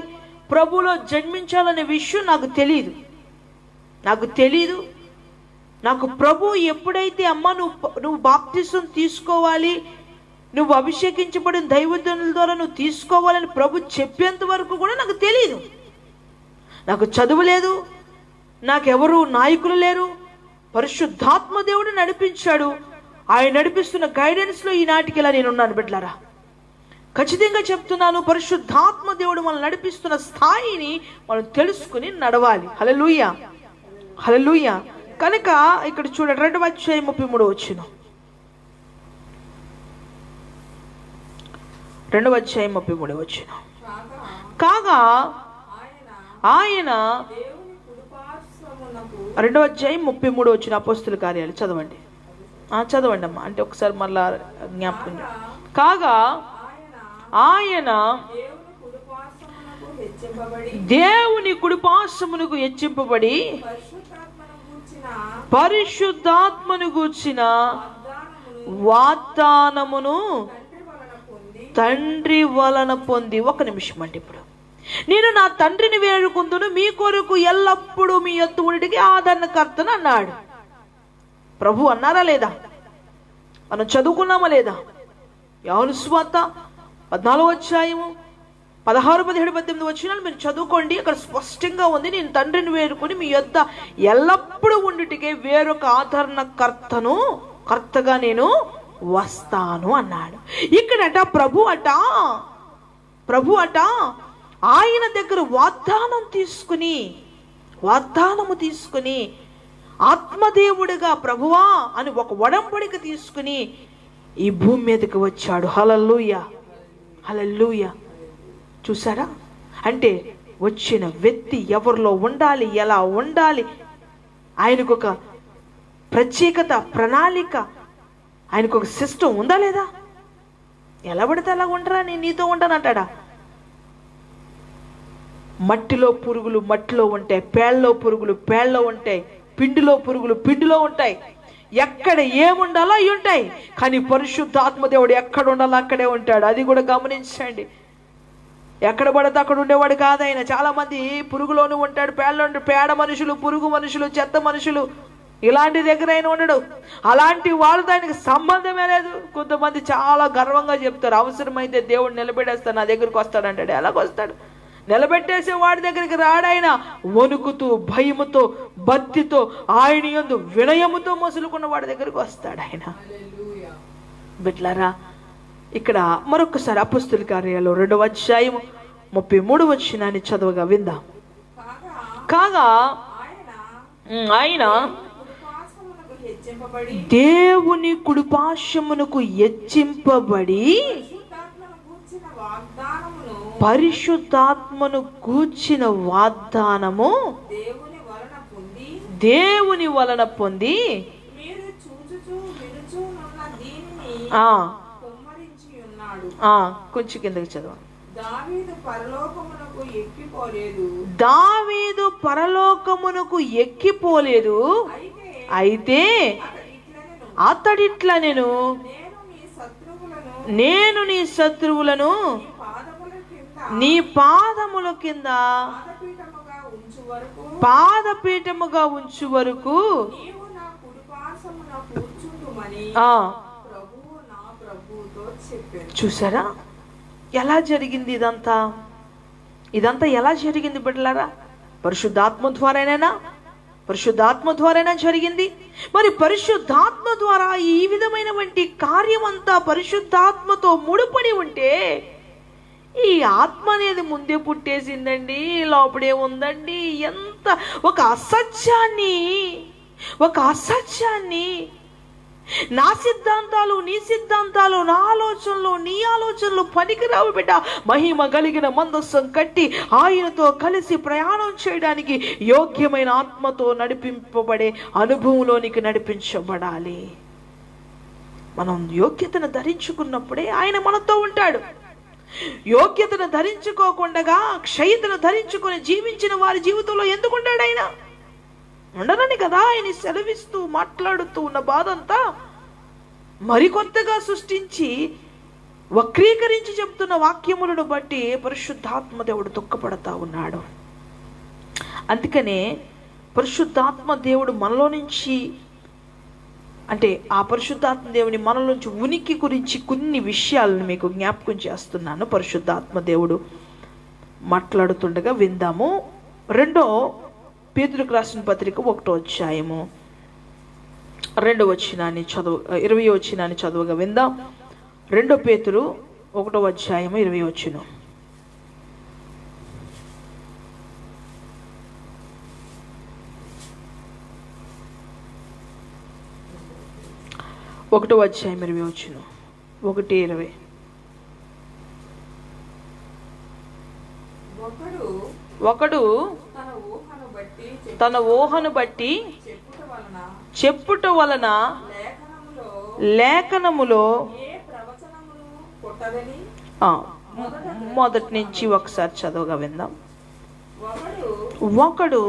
ప్రభులో జన్మించాలనే విషయం నాకు తెలియదు. నాకు ప్రభు ఎప్పుడైతే అమ్మ నువ్వు బాప్తిసం తీసుకోవాలి, నువ్వు అభిషేకించబడిన దైవజనుల ద్వారా నువ్వు తీసుకోవాలని ప్రభు చెప్పేంత వరకు కూడా నాకు తెలియదు. నాకు చదువు లేదు, నాకెవరు నాయకులు లేరు. పరిశుద్ధాత్మ దేవుడు నడిపించాడు. ఆయన నడిపిస్తున్న గైడెన్స్లో ఈనాటికి ఇలా నేనున్నాను బిడ్డలారా. ఖచ్చితంగా చెప్తున్నాను, పరిశుద్ధాత్మ దేవుడు మనల్ని నడిపిస్తున్న స్థాయిని మనం తెలుసుకుని నడవాలి. హల్లెలూయా, హల్లెలూయా. కనుక ఇక్కడ చూడండి, 2:33 2:33 కాగా ఆయన 2:33 అపోస్తుల కార్యాలు చదవండి. చదవండి అమ్మా. అంటే ఒకసారి మళ్ళా జ్ఞాపకం. కాగా ఆయన దేవుని కుడిపార్శ్వమునకు హెచ్చింపబడి పరిశుద్ధాత్మను గూర్చిన వాగ్దానమును తండ్రి వలన పొంది. ఒక నిమిషం అండి. ఇప్పుడు నేను నా తండ్రిని వేడుకుందును, మీ కొరకు ఎల్లప్పుడూ మీ యొద్ద ఉండుటకి ఆదరణకర్తను అన్నాడు. ప్రభు అన్నారా లేదా? మనం చదువుకున్నామా లేదా? యోహాను సువార్త 14వ అధ్యాయము 16, 17, 18 వచనాలు మీరు చదువుకోండి. అక్కడ స్పష్టంగా ఉంది, నేను తండ్రిని వేడుకొని మీ యొద్ద ఎల్లప్పుడూ ఉండుటకే వేరొక కర్తగా నేను వస్తాను అన్నాడు. ఇక్కడట ప్రభు అట ఆయన దగ్గర వాగ్దానము తీసుకుని ఆత్మదేవుడిగా ప్రభువా అని ఒక ఒడంబడిక తీసుకుని ఈ భూమి మీదకి వచ్చాడు. హల్లెలూయా, హల్లెలూయా. చూసారా? అంటే వచ్చిన వ్యక్తి ఎవరిలో ఉండాలి, ఎలా ఉండాలి, ఆయనకు ఒక ప్రత్యేకత, ప్రణాళిక, ఆయనకు ఒక సిస్టమ్ ఉందా లేదా? ఎలా పడితే అలా ఉండరా, నేను నీతో ఉంటానంటాడా? మట్టిలో పురుగులు మట్టిలో ఉంటాయి, పేళ్ళలో పురుగులు పేళ్ళలో ఉంటాయి, పిండిలో పురుగులు పిండిలో ఉంటాయి. ఎక్కడ ఏముండాలో అవి ఉంటాయి. కానీ పరిశుద్ధాత్మ దేవుడు ఎక్కడ ఉండాలో అక్కడే ఉంటాడు. అది కూడా గమనించండి. ఎక్కడ పడితే అక్కడ ఉండేవాడు కాదు ఆయన. చాలా మంది పురుగులోనూ ఉంటాడు, పేడలో ఉంటాడు. పేడ మనుషులు, పురుగు మనుషులు, చెత్త మనుషులు, ఇలాంటి దగ్గర ఆయన ఉండడు. అలాంటి వాళ్ళతో ఆయనకి సంబంధమే లేదు. కొంతమంది చాలా గర్వంగా చెప్తారు, అవసరమైతే దేవుడు నిలబెట్టేస్తాడు, నా దగ్గరికి వస్తాడంటాడు. ఎలాగొస్తాడు? నిలబెట్టేసే వాడి దగ్గరికి రాడాయన. వణుకుతూ, భయముతో, భక్తితో, ఆయన యందు వినయముతో మసులుకున్న వాడి దగ్గరికి వస్తాడు ఆయన. బిడ్డలారా, ఇక్కడ మరొకసారి అపోస్తుల కార్యాలు 2వ అధ్యాయము 33 వచనాన్ని చదవగా విందాం. కాగా ఆయన దేవుని కుడిపార్శ్వమునకు హెచ్చింపబడి పరిశుద్ధాత్మను గూర్చిన వాగ్దానము దేవుని వలన పొంది కొంచెం కిందకి చదవండి. దావీదు పరలోకమునకు ఎక్కిపోలేదు, అయితే అతడిట్లా నేను నీ శత్రువులను నీ పాదముల కింద పాదపీఠముగా ఉంచు వరకు. చూసారా ఎలా జరిగింది? ఇదంతా ఎలా జరిగింది బిడ్డలారా? పరిశుద్ధాత్మ ద్వారానే జరిగింది. మరి పరిశుద్ధాత్మ ద్వారా ఈ విధమైనటువంటి కార్యం అంతా పరిశుద్ధాత్మతో ముడిపడి ఉంటే, ఈ ఆత్మ అనేది ముందే పుట్టేసిందండి, లోపడే ఉందండి. ఎంత ఒక అసత్యాన్ని నా సిద్ధాంతాలు, నీ సిద్ధాంతాలు, నా ఆలోచనలు, నీ ఆలోచనలు పనికిరావు బిడ్డ. మహిమ కలిగిన మందస్సం కట్టి ఆయనతో కలిసి ప్రయాణం చేయడానికి యోగ్యమైన ఆత్మతో నడిపింపబడే అనుభవంలోనికి నడిపించబడాలి. మనం యోగ్యతను ధరించుకున్నప్పుడే ఆయన మనతో ఉంటాడు. యోగ్యతను ధరించుకోకుండా క్షయతను ధరించుకొని జీవించిన వారి జీవితంలో ఎందుకుంటాడు ఆయన? ఉండనని కదా ఆయన సెలవిస్తూ మాట్లాడుతూ ఉన్న బాధ అంతా మరికొత్తగా సృష్టించి వక్రీకరించి చెప్తున్న వాక్యములను బట్టి పరిశుద్ధాత్మ దేవుడు దుఃఖపడతా ఉన్నాడు. అందుకనే పరిశుద్ధాత్మ దేవుడు మనలో నుంచి, అంటే ఆ పరిశుద్ధాత్మ దేవుని మనలో నుంచి ఉనికి గురించి కొన్ని విషయాలను మీకు జ్ఞాపకం చేస్తున్నాను. పరిశుద్ధాత్మ దేవుడు మాట్లాడుతుండగా విందాము. 2 పేతురుకు రాసిన పత్రిక 1వ అధ్యాయము 20వ వచనాన్ని చదువుగా విందాం. 2 పేతురు 1వ అధ్యాయము 20వ వచనం. ఒకటో అధ్యాయం 20వ వచనం. 1:20. ఒకడు తన ఊహను బట్టి చెప్పుట వలన లేఖనములో మొదటి నుంచి ఒకసారి చదవగా విందాం. ఒకడు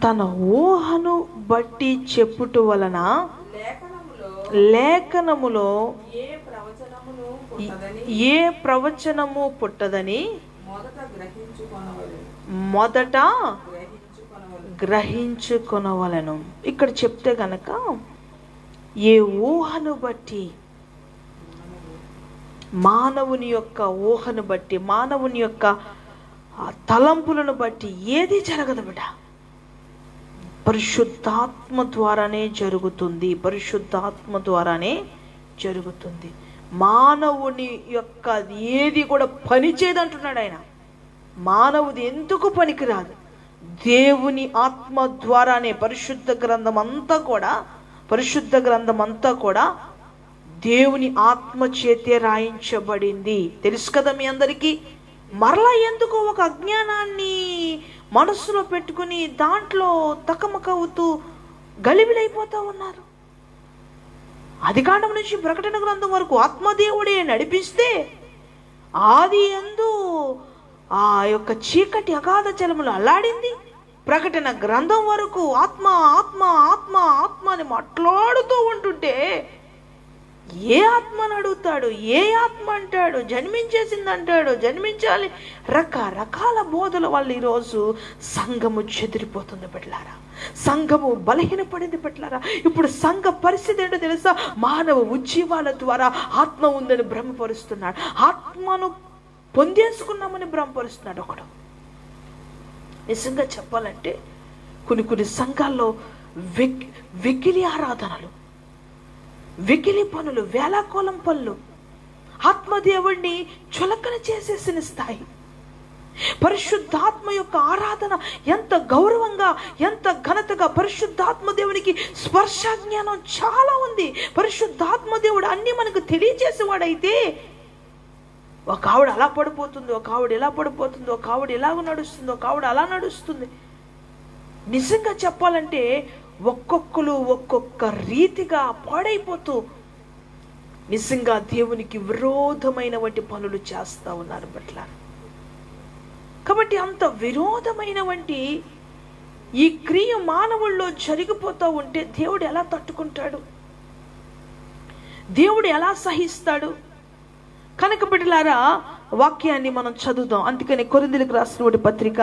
తన ఊహను బట్టి చెప్పుట వలన లేఖనములో ఏ ప్రవచనము పుట్టదని మొదట గ్రహించుకొనవలెను. ఇక్కడ చెప్తే గనక ఏ ఊహను బట్టి, మానవుని యొక్క ఊహను బట్టి, మానవుని యొక్క తలంపులను బట్టి ఏది జరగదు బిడ్డ. పరిశుద్ధాత్మ ద్వారానే జరుగుతుంది. పరిశుద్ధాత్మ ద్వారానే జరుగుతుంది. మానవుని యొక్క ఏది కూడా పనిచేయదు అంటున్నాడు ఆయన. మానవుది ఎందుకు పనికిరాదు. దేవుని ఆత్మ ద్వారానే పరిశుద్ధ గ్రంథం అంతా కూడా దేవుని ఆత్మ చేతే రాయించబడింది. తెలుసు కదా మీ అందరికీ. మరలా ఎందుకో ఒక అజ్ఞానాన్ని మనస్సులో పెట్టుకుని దాంట్లో తకమకవుతూ గలిబిలైపోతూ ఉన్నారు. ఆదికాండం నుంచి ప్రకటన గ్రంథం వరకు ఆత్మదేవుడే నడిపిస్తే, ఆది యందు ఆ యొక్క చీకటి అగాధ జలములు అల్లాడింది. ప్రకటన గ్రంథం వరకు ఆత్మ ఆత్మ ఆత్మ ఆత్మ అని మాట్లాడుతూ ఉంటుంటే ఏ ఆత్మను అడుగుతాడు? ఏ ఆత్మ అంటాడు? జన్మించేసింది అంటాడు, జన్మించాలి. రకరకాల బోధల వల్ల ఈరోజు సంఘము చెదిరిపోతుంది బిడ్డలారా. సంఘము బలహీనపడింది బిడ్డలారా. ఇప్పుడు సంఘ పరిస్థితి ఏంటో తెలుసా? మానవ ఉజ్జీవాల ద్వారా ఆత్మ ఉందని భ్రమపరుస్తున్నాడు. ఆత్మను పొందేసుకున్నామని భ్రమపరుస్తున్నాడు ఒకడు. నిజంగా చెప్పాలంటే కొన్ని సంఘాల్లో వెకిలి ఆరాధనలు, వెకిలి పనులు, వేలాకోలం పనులు, ఆత్మదేవుడిని చులకన చేసేసిన స్థాయి. పరిశుద్ధాత్మ యొక్క ఆరాధన ఎంత గౌరవంగా, ఎంత ఘనతగా. పరిశుద్ధాత్మ దేవునికి స్పర్శ జ్ఞానం చాలా ఉంది. పరిశుద్ధాత్మ దేవుడు అన్ని మనకు తెలియజేసేవాడైతే ఒక ఆవిడ అలా పడిపోతుంది, ఒక ఆవిడ ఇలా పడిపోతుంది, ఒక ఆవిడ ఇలాగ నడుస్తుంది, ఒక ఆవిడ అలా నడుస్తుంది. నిజంగా చెప్పాలంటే ఒక్కొక్కరు ఒక్కొక్క రీతిగా పాడైపోతూ నిజంగా దేవునికి విరోధమైన వంటి పనులు చేస్తూ ఉన్నారు పట్ల. కాబట్టి అంత విరోధమైన వంటి ఈ క్రియ మానవుల్లో జరిగిపోతూ ఉంటే దేవుడు ఎలా తట్టుకుంటాడు? దేవుడు ఎలా సహిస్తాడు? కనుక బిడ్డలారా, వాక్యాన్ని మనం చదువుదాం. అందుకని కొరింథీయులకు రాసిన పత్రిక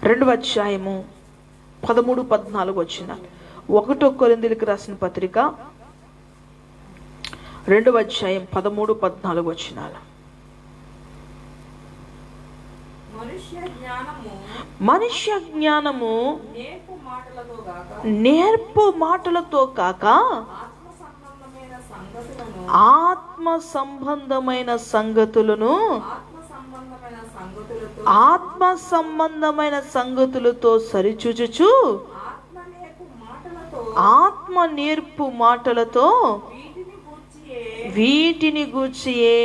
2వ అధ్యాయము 13-14 వచనాలు. 1 కొరింథీయులకు రాసిన పత్రిక 2వ అధ్యాయం 13-14 వచనాలు. మనుష్య జ్ఞానము నేర్పు మాటలతో కాక ఆత్మ సంబంధమైన సంగతులను ఆత్మ సంబంధమైన సంగతులతో సరిచూచుచు ఆత్మ నేర్పు మాటలతో వీటిని గూర్చియే.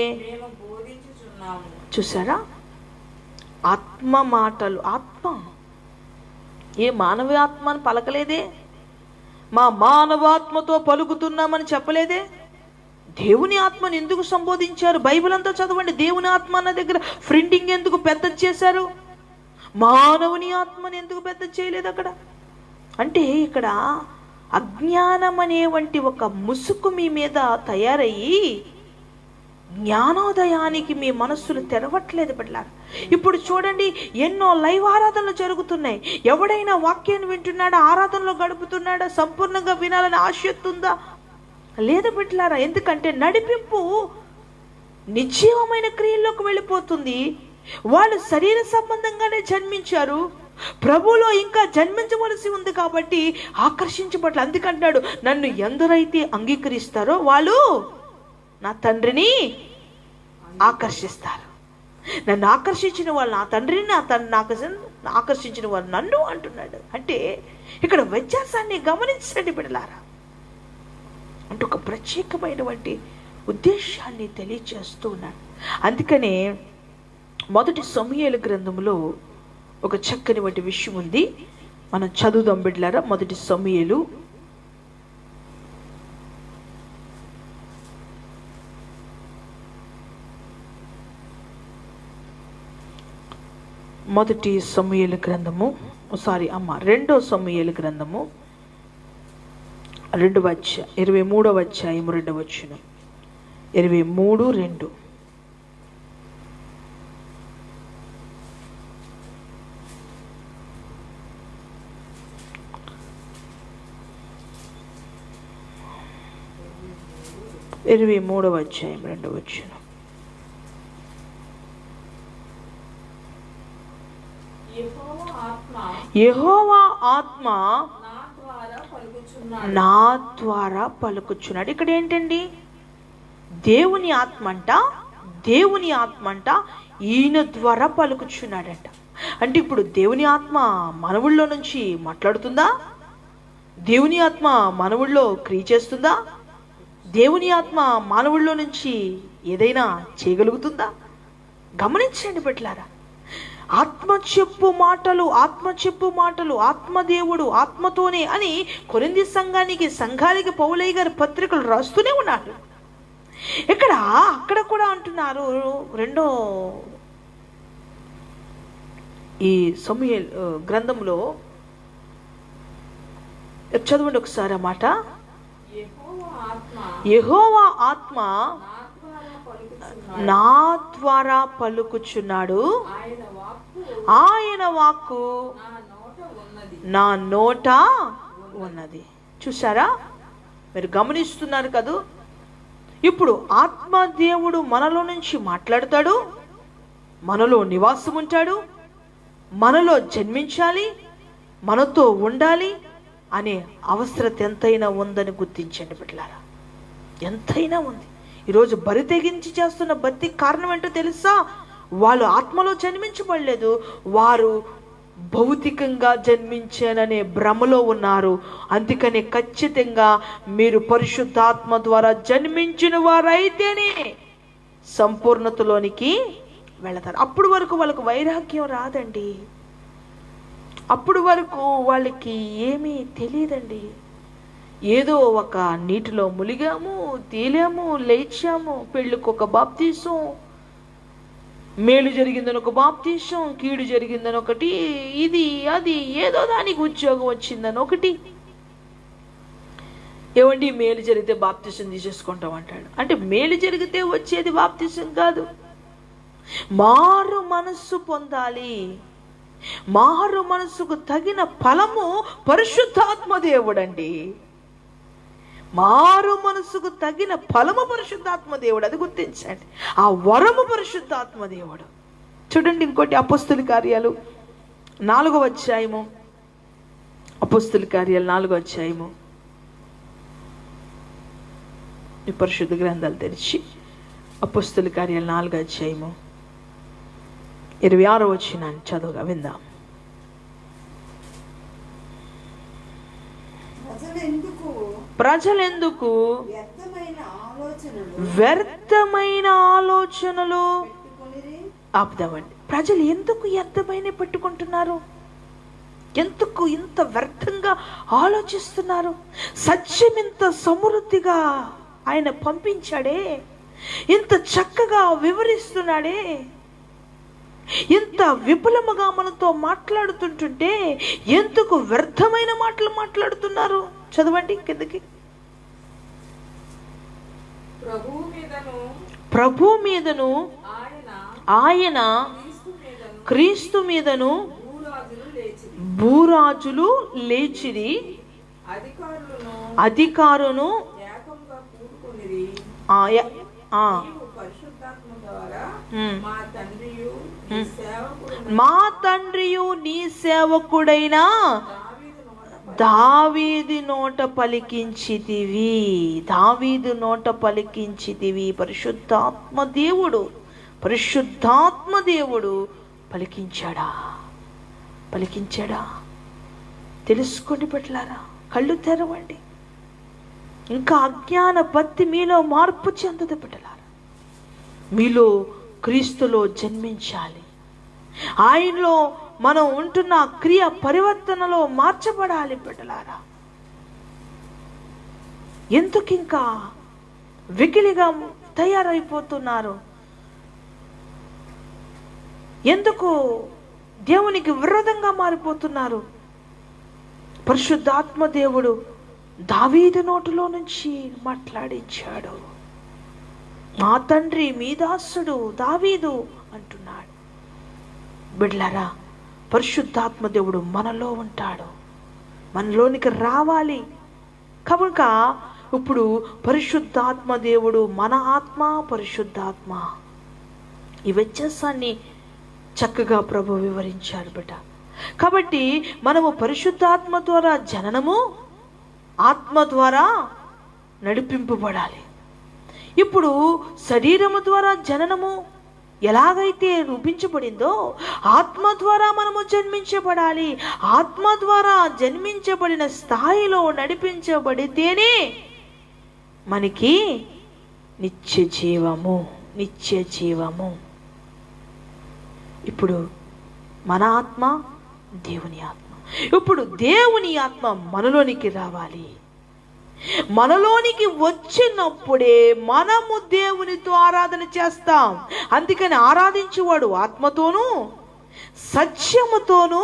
చూసారా? ఆత్మ మాటలు. ఆత్మ ఏ మానవ ఆత్మ అని పలకలేదే. మా మానవాత్మతో పలుకుతున్నామని చెప్పలేదే. దేవుని ఆత్మను ఎందుకు సంబోధించారు? బైబిల్ అంతా చదవండి. దేవుని ఆత్మ అన్న దగ్గర ప్రింటింగ్ ఎందుకు పెద్ద చేశారు? మానవుని ఆత్మని ఎందుకు పెద్ద చేయలేదు అక్కడ? అంటే ఇక్కడ అజ్ఞానం అనే వంటి ఒక ముసుగు మీ మీద తయారయ్యి జ్ఞానోదయానికి మీ మనస్సులు తెరవట్లేదు బిడ్డలారా. ఇప్పుడు చూడండి, ఎన్నో లైవ్ ఆరాధనలు జరుగుతున్నాయి. ఎవడైనా వాక్యాన్ని వింటున్నాడా? ఆరాధనలో గడుపుతున్నాడా? సంపూర్ణంగా వినాలని ఆసక్తి ఉందా? లేదు బిడ్డలారా. ఎందుకంటే నడిపింపు నిర్జీవమైన క్రియల్లోకి వెళ్ళిపోతుంది. వాళ్ళు శరీర సంబంధంగానే జన్మించారు. ప్రభువులో ఇంకా జన్మించవలసి ఉంది కాబట్టి ఆకర్షించబట్ల. అందుకంటున్నాడు, నన్ను ఎందరైతే అంగీకరిస్తారో వాళ్ళు నా తండ్రిని ఆకర్షిస్తారు. నన్ను ఆకర్షించిన వాళ్ళు నా తండ్రిని, నా తండ్రిని ఆకర్షించిన వాళ్ళు నన్ను అంటున్నాడు. అంటే ఇక్కడ వ్యత్యాసాన్ని గమనించండి బిడ్డలారా. అంటే ఒక ప్రత్యేకమైనటువంటి ఉద్దేశాన్ని తెలియచేస్తూ ఉన్నాడు. అందుకనే మొదటి సమూయేలు గ్రంథంలో ఒక చక్కని వంటి విషయం ఉంది, మనం చదువుదాం బిడ్డలారా. మొదటి సమూయేలు గ్రంథము 2వ సమూయేలు గ్రంథము 23వ అధ్యాయం 2వ వచనం. 23:2. యెహోవా ఆత్మ నా ద్వారా పలుకుచున్నాడు. ఇక్కడ ఏంటండి? దేవుని ఆత్మ అంట ఈయన ద్వారా పలుకుచున్నాడంట. అంటే ఇప్పుడు దేవుని ఆత్మ మనవుల్లో నుంచి మాట్లాడుతుందా? దేవుని ఆత్మ మనవుల్లో క్రియ చేస్తుందా? దేవుని ఆత్మ మానవుల్లో నుంచి ఏదైనా చేయగలుగుతుందా? గమనించండి బిడ్డలారా. ఆత్మ చెప్పు మాటలు ఆత్మదేవుడు ఆత్మతోనే అని కొరింథీ సంఘాలకి పౌలయ్య గారి పత్రికలు రాస్తూనే ఉన్నాడు. అక్కడ కూడా అంటున్నారు. రెండో ఈ సమూయేలు గ్రంథంలో చదవండి ఒకసారి ఆ మాట. యెహోవా ఆత్మ నా ద్వారా పలుకుచున్నాడు, ఆయన వాక్కు నా నోట ఉన్నది. చూసారా? మీరు గమనిస్తున్నారు కదూ? ఇప్పుడు ఆత్మదేవుడు మనలో నుంచి మాట్లాడతాడు, మనలో నివాసం ఉంటాడు, మనలో జన్మించాలి, మనతో ఉండాలి అనే అవసరత ఎంతైనా ఉందని గుర్తించండి బిడ్డలారా. ఎంతైనా ఉంది. ఈరోజు బరి తెగించి చేస్తున్న భక్తికి కారణం ఏంటో తెలుసా? వాళ్ళు ఆత్మలో జన్మించబడలేదు, వారు భౌతికంగా జన్మించాననే భ్రమలో ఉన్నారు. అందుకని ఖచ్చితంగా మీరు పరిశుద్ధాత్మ ద్వారా జన్మించిన వారైతేనే సంపూర్ణతలోనికి వెళతారు. అప్పుడు వరకు వాళ్ళకు వైరాగ్యం రాదండి. అప్పుడు వరకు వాళ్ళకి ఏమీ తెలియదండి. ఏదో ఒక నీటిలో ములిగాము, తేలాము, లేచాము, పెళ్ళికి ఒక బాప్తీసం, మేలు జరిగిందని ఒక బాప్తీసం, కీడు జరిగిందని ఒకటి, ఇది అది ఏదో దానికి ఉద్యోగం వచ్చిందని ఒకటి. ఏమండి మేలు జరిగితే బాప్తీసం తీసేసుకుంటాం అంటాడు. అంటే మేలు జరిగితే వచ్చేది బాప్తీసం కాదు, మారు మనస్సు పొందాలి. మారు మనస్సుకు తగిన ఫలము పరిశుద్ధాత్మ దేవుడండి. మారు మనసుకు తగిన ఫలము పరిశుద్ధాత్మ దేవుడు, అది గుర్తించండి. ఆ వరము పరిశుద్ధాత్మ దేవుడు. చూడండి ఇంకోటి, అపోస్తుల కార్యాలు 4వ అధ్యాయము. అపోస్తుల కార్యాలు 4వ అధ్యాయము. ఈ పరిశుద్ధ గ్రంథాలు తెరిచి అపోస్తుల కార్యాలు 4వ అధ్యాయము 26వ వచనాన్ని చదువుగా విందాం. ప్రజలెందుకు వ్యర్థమైన ఆలోచనలు ఆపుదామండి. ప్రజలు ఎందుకు వ్యర్థమైన పెట్టుకుంటున్నారు? ఎందుకు ఇంత వ్యర్థంగా ఆలోచిస్తున్నారు? సత్యం ఇంత సమృద్ధిగా ఆయన పంపించాడే, ఇంత చక్కగా వివరిస్తున్నాడే, ఇంత విపులముగా మనతో మాట్లాడుతుంటుంటే ఎందుకు వ్యర్థమైన మాటలు మాట్లాడుతున్నారు? చదవండి కిందకి. ప్రభు మీదను ఆయన క్రీస్తు మీదను భూరాజులు లేచిరి, అధికారును మా తండ్రియు నీ సేవకుడైన దావీదు నోట పలికించితివి. దావీదు నోట పలికించితివి. పరిశుద్ధాత్మ దేవుడు పలికించాడా? తెలుసుకోండి బిడ్డలారా, కళ్ళు తెరవండి. ఇంకా అజ్ఞాన భక్తి మీలో మార్పు చెందదు బిడ్డలారా. మీలో క్రీస్తులో జన్మించాలి. ఆయనలో మనం ఉంటున్న క్రియ పరివర్తనలో మార్చబడాలి బిడ్డలారా. ఎందుకు ఇంకా వెకిలిగా తయారైపోతున్నారు? ఎందుకు దేవునికి విరోధంగా మారిపోతున్నారు? పరిశుద్ధాత్మ దేవుడు దావీదు నోటిలో నుంచి మాట్లాడించాడు. మా తండ్రి మీ దాసుడు దావీదు అంటున్నాడు. బిడ్డలారా, పరిశుద్ధాత్మ దేవుడు మనలో ఉంటాడు, మనలోనికి రావాలి. కనుక ఇప్పుడు పరిశుద్ధాత్మ దేవుడు, మన ఆత్మ, పరిశుద్ధాత్మ, ఈ వ్యత్యాసాన్ని చక్కగా ప్రభు వివరించారు బిడ్డ. కాబట్టి మనము పరిశుద్ధాత్మ ద్వారా జననము, ఆత్మ ద్వారా నడిపింపబడాలి. ఇప్పుడు శరీరము ద్వారా జననము ఎలాగైతే రూపించబడిందో ఆత్మ ద్వారా మనము జన్మించబడాలి. ఆత్మ ద్వారా జన్మించబడిన స్థాయిలో నడిపించబడితేనే మనకి నిత్య జీవము. ఇప్పుడు మన ఆత్మ, దేవుని ఆత్మ. ఇప్పుడు దేవుని ఆత్మ మనలోనికి రావాలి. మనలోనికి వచ్చినప్పుడే మనము దేవునితో ఆరాధన చేస్తాం. అందుకని ఆరాధించేవాడు ఆత్మతోనూ సత్యముతోనూ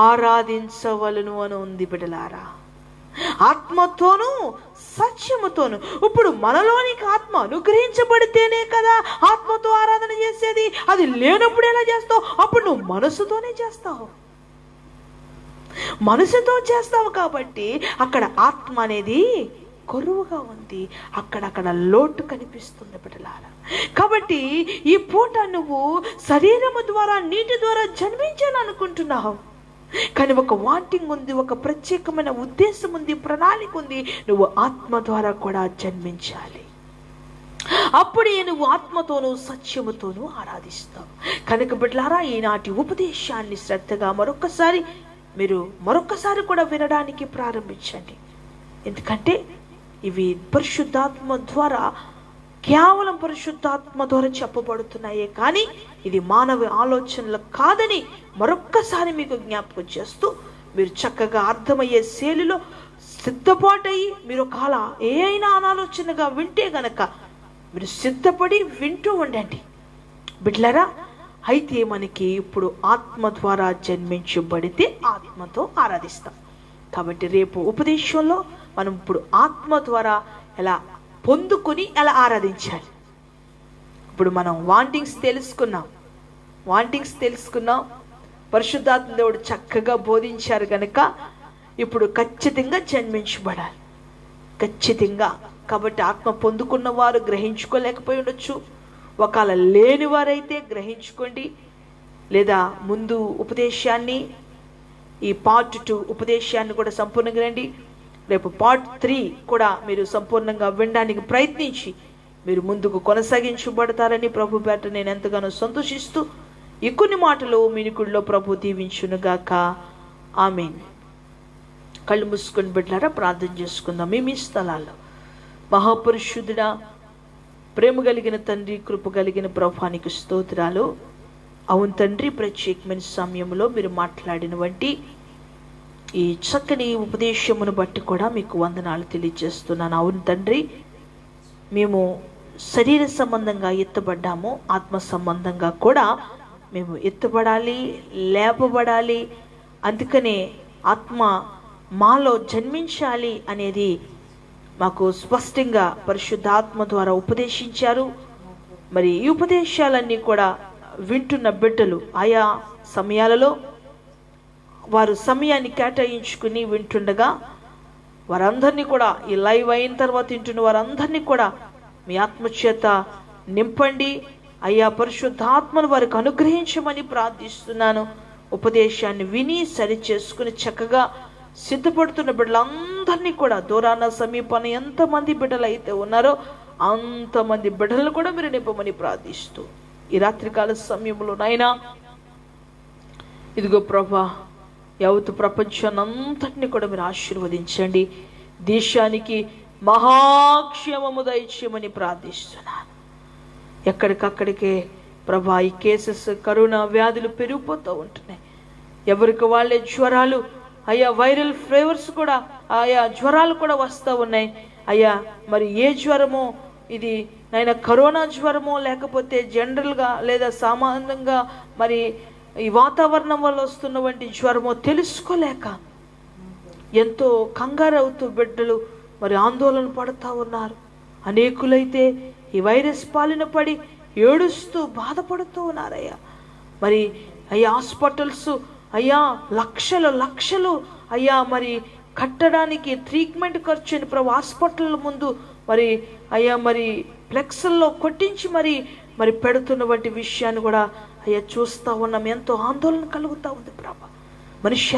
ఆరాధించవలను అని ఉంది బిడ్డలారా. ఆత్మతోనూ సత్యముతోను. ఇప్పుడు మనలోనికి ఆత్మ అనుగ్రహించబడితేనే కదా ఆత్మతో ఆరాధన చేసేది. అది లేనప్పుడు ఎలా చేస్తావు? అప్పుడు నువ్వు మనసుతోనే చేస్తావు. మనసుతో చేస్తావు కాబట్టి అక్కడ ఆత్మ అనేది కొరువుగా ఉంది, అక్కడక్కడ లోటు కనిపిస్తుంది బిడ్డలారా. కాబట్టి ఈ పూట నువ్వు శరీరము ద్వారా, నీటి ద్వారా జన్మించాను అనుకుంటున్నావు, కానీ ఒక వాంటింగ్ ఉంది, ఒక ప్రత్యేకమైన ఉద్దేశం ఉంది, ప్రణాళిక ఉంది. నువ్వు ఆత్మ ద్వారా కూడా జన్మించాలి. అప్పుడే నువ్వు ఆత్మతోనూ సత్యముతోనూ ఆరాధిస్తావు. కనుక బిడ్డలారా, ఈనాటి ఉపదేశాన్ని శ్రద్ధగా మరొకసారి కూడా వినడానికి ప్రారంభించండి. ఎందుకంటే ఇవి పరిశుద్ధాత్మ ద్వారా, కేవలం పరిశుద్ధాత్మ ద్వారా చెప్పబడుతున్నాయే కానీ ఇది మానవ ఆలోచనలు కాదని మరొక్కసారి మీకు జ్ఞాపకం చేస్తూ, మీరు చక్కగా అర్థమయ్యే శైలిలో సిద్ధపాటయి మీరు ఒకవేళ ఏ అయినా అనాలోచనగా వింటే గనక మీరు సిద్ధపడి వింటూ ఉండండి బిడ్డలారా. అయితే మనకి ఇప్పుడు ఆత్మ ద్వారా జన్మించబడితే ఆత్మతో ఆరాధిస్తాం. కాబట్టి రేపు ఉపదేశంలో మనం ఇప్పుడు ఆత్మ ద్వారా ఎలా పొందుకొని ఎలా ఆరాధించాలి. ఇప్పుడు మనం వాంటింగ్స్ తెలుసుకున్నాం. పరిశుద్ధాత్మ దేవుడు చక్కగా బోధించారు కనుక ఇప్పుడు ఖచ్చితంగా జన్మించబడాలి, ఖచ్చితంగా. కాబట్టి ఆత్మ పొందుకున్న వారు గ్రహించుకోలేకపోయి ఉండొచ్చు, ఒకవేళ లేని వారైతే గ్రహించుకోండి. లేదా ముందు ఉపదేశాన్ని, ఈ పార్ట్ 2 ఉపదేశాన్ని కూడా సంపూర్ణంగా రండి. రేపు పార్ట్ 3 కూడా మీరు సంపూర్ణంగా వినడానికి ప్రయత్నించి మీరు ముందుకు కొనసాగించబడతారని ప్రభు పేట నేను ఎంతగానో సంతోషిస్తూ ఈ కొన్ని మాటలు మినికుడిలో ప్రభు దీవించునుగాక. ఆమేన్. కళ్ళు మూసుకొని బిడ్డలారా ప్రార్థన చేసుకుందాం. మీ స్థలాల్లో మహాపరిశుద్ధుడా, ప్రేమ కలిగిన తండ్రి, కృప కలిగిన ప్రభువానికి స్తోత్రాలు. అవును తండ్రి, ప్రత్యేకమైన సమయంలో మీరు మాట్లాడిన వంటి ఈ చక్కని ఉపదేశమును బట్టి కూడా మీకు వందనాలు తెలియజేస్తున్నాను. అవును తండ్రి, మేము శరీర సంబంధంగా ఎత్తబడ్డాము, ఆత్మ సంబంధంగా కూడా మేము ఎత్తబడాలి, లేపబడాలి. అందుకనే ఆత్మ మాలో జన్మించాలి అనేది మాకు స్పష్టంగా పరిశుద్ధాత్మ ద్వారా ఉపదేశించారు. మరి ఈ ఉపదేశాలన్నీ కూడా వింటున్న బిడ్డలు ఆయా సమయాలలో వారు సమయాన్ని కేటాయించుకుని వింటుండగా వారందరినీ కూడా, ఈ లైవ్ అయిన తర్వాత వింటున్న వారందరినీ కూడా మీ ఆత్మచేత నింపండి. అయ్యా పరిశుద్ధాత్మను వారికి అనుగ్రహించమని ప్రార్థిస్తున్నాను. ఉపదేశాన్ని విని సరి చేసుకుని చక్కగా సిద్ధపడుతున్న బిడ్డలందరినీ కూడా దూరాన సమీపాన ఎంతమంది బిడ్డలు అయితే ఉన్నారో అంతమంది బిడ్డలను కూడా మీరు నింపమని ప్రార్థిస్తూ ఈ రాత్రికాల సమయంలో నాయనా ఇదిగో ప్రభా యావత్తు ప్రపంచాన్ని అంతటిని కూడా మీరు ఆశీర్వదించండి. దేశానికి మహాక్షేమము దయచేయమని ప్రార్థిస్తున్నాను. ఎక్కడికక్కడికే ప్రభా ఈ కేసెస్ కరోనా వ్యాధులు పెరిగిపోతూ ఉంటున్నాయి. ఎవరికి వాళ్ళే జ్వరాలు, అయ్యా వైరల్ ఫీవర్స్ కూడా, ఆయా జ్వరాలు కూడా వస్తూ ఉన్నాయి. అయ్యా మరి ఏ జ్వరమో ఇది నైనా కరోనా జ్వరమో లేకపోతే జనరల్గా లేదా సామాన్యంగా మరి ఈ వాతావరణం వల్ల వస్తున్నటువంటి జ్వరమో తెలుసుకోలేక ఎంతో కంగారు అవుతూ బిడ్డలు మరి ఆందోళన పడుతూ ఉన్నారు. అనేకులైతే ఈ వైరస్ పాలిన పడి ఏడుస్తూ బాధపడుతూ ఉన్నారయ్యా. మరి అయ్యా హాస్పిటల్స్ అయ్యా లక్షలు అయ్యా మరి కట్టడానికి ట్రీట్మెంట్ ఖర్చు అని ప్రభు హాస్పిటల్ ముందు మరి అయ్యా మరి ఫ్లెక్స్ల్లో కొట్టించి మరి పెడుతున్నటువంటి విషయాన్ని కూడా అయ్యా చూస్తూ ఉన్నాం. ఎంతో ఆందోళన కలుగుతూ ఉంది ప్రభా. మనిషి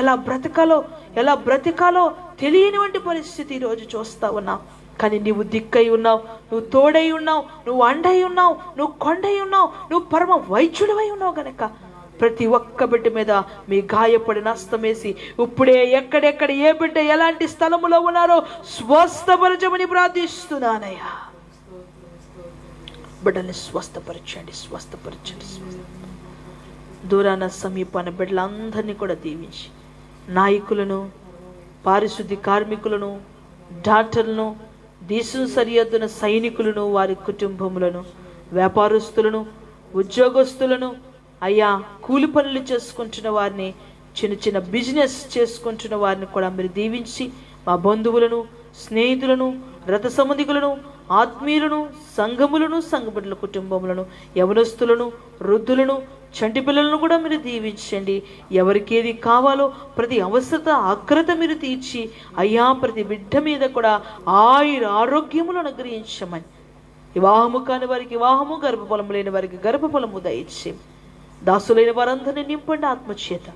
ఎలా బ్రతికాలో తెలియనివంటి పరిస్థితి ఈరోజు చూస్తూ ఉన్నాం. కానీ నీవు దిక్కై ఉన్నావు, నువ్వు తోడై ఉన్నావు, నువ్వు అండై ఉన్నావు, నువ్వు కొండై ఉన్నావు, నువ్వు పరమ వైద్యుడివై ఉన్నావు గనక ప్రతి ఒక్క బిడ్డ మీద మీ గాయపడి నష్టమేసి ఇప్పుడే ఎక్కడెక్కడ ఏ బిడ్డ ఎలాంటి స్థలములో ఉన్నారో స్వస్థపరచమని ప్రార్థిస్తున్నానయ్యా. బిడ్డల్ని స్వస్థపరచండి. దూరాన సమీపాన బిడ్డలందరినీ కూడా దీవించి నాయకులను, పారిశుద్ధ్య కార్మికులను, డాక్టర్లను, దేశం సరిహద్దున సైనికులను, వారి కుటుంబములను, వ్యాపారస్తులను, ఉద్యోగస్తులను, అయ్యా కూలి పనులు చేసుకుంటున్న వారిని, చిన్న బిజినెస్ చేసుకుంటున్న వారిని కూడా మీరు దీవించి మా బంధువులను, స్నేహితులను, రథ సంబంధికులను, ఆత్మీయులను, సంఘములను, సంఘబిడ్డల కుటుంబములను, యవనస్తులను, వృద్ధులను, చంటి పిల్లలను కూడా మీరు దీవించండి. ఎవరికి ఏది కావాలో ప్రతి అవసరత ఆగ్రత మీరు తీర్చి అయ్యా ప్రతి బిడ్డ మీద కూడా ఆరోగ్యములను అనుగ్రహించమని, వివాహము కాని వారికి వివాహము, గర్భఫలము లేని వారికి గర్భఫలము దయచేసి, దాసులైన వారందరినీ నింపండి ఆత్మచేత.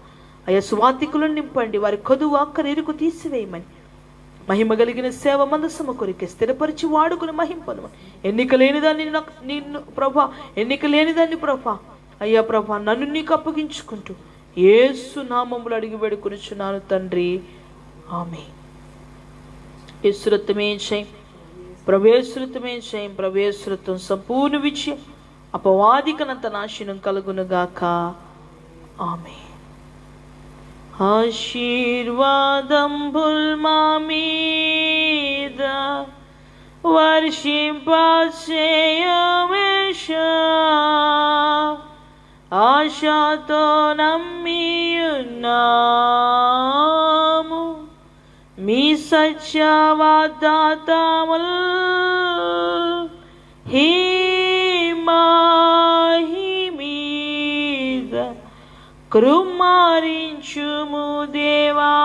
అయ్యా సువార్థికులను నింపండి, వారి కొదువు అక్కరేరుకు తీసివేయమని, మహిమ కలిగిన సేవ మందసము కొరికే స్థిరపరిచి వాడుకుని మహింపను. ఎన్నిక లేనిదాన్ని ప్రభా అయ్యా ప్రభా నన్ను నీకు అప్పగించుకుంటూ యేసు నామములో అడిగి వేడుకొనుచున్నాను తండ్రి, ఆమేన్. యేసురత్నమే జయం, ప్రవేశృతమే జయం, ప్రవేశృతం సంపూర్ణ విజయం, అపవాదికనంత నాశనం కలుగునుగాక, ఆమేన్. ఆశీర్వాదంబుల్ మా మీద వర్షింపచేయుమేషా, ఆశతో నమ్మియున్నాము మీ సత్య వాగ్దానముల్ మీద కృమ్మారించుము దేవా,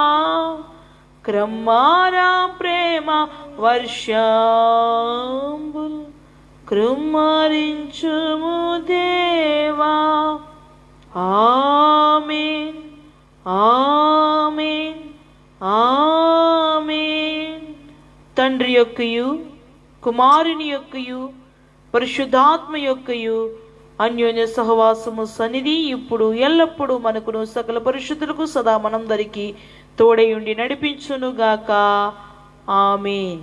క్రమ్మారా ప్రేమ వర్షంబుల్ కృమ్మారించుము దేవా, ఆమేన్, ఆమేన్, ఆమేన్. తండ్రి యొక్కయు కుమారుని యొక్కయు పరిశుద్ధాత్మ యొక్కయు అన్యోన్య సహవాసము సన్నిధి ఇప్పుడు ఎల్లప్పుడూ మనకును సకల పరిశుద్ధులకు సదా మనందరికీ తోడయుండి నడిపించునుగాక, ఆమేన్.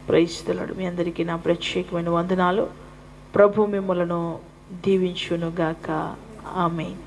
Praise the Lord. మీ అందరికీ నా ప్రత్యేకమైన వందనాలు. ప్రభు మిమ్మలను దీవించునుగాక, ఆమేన్.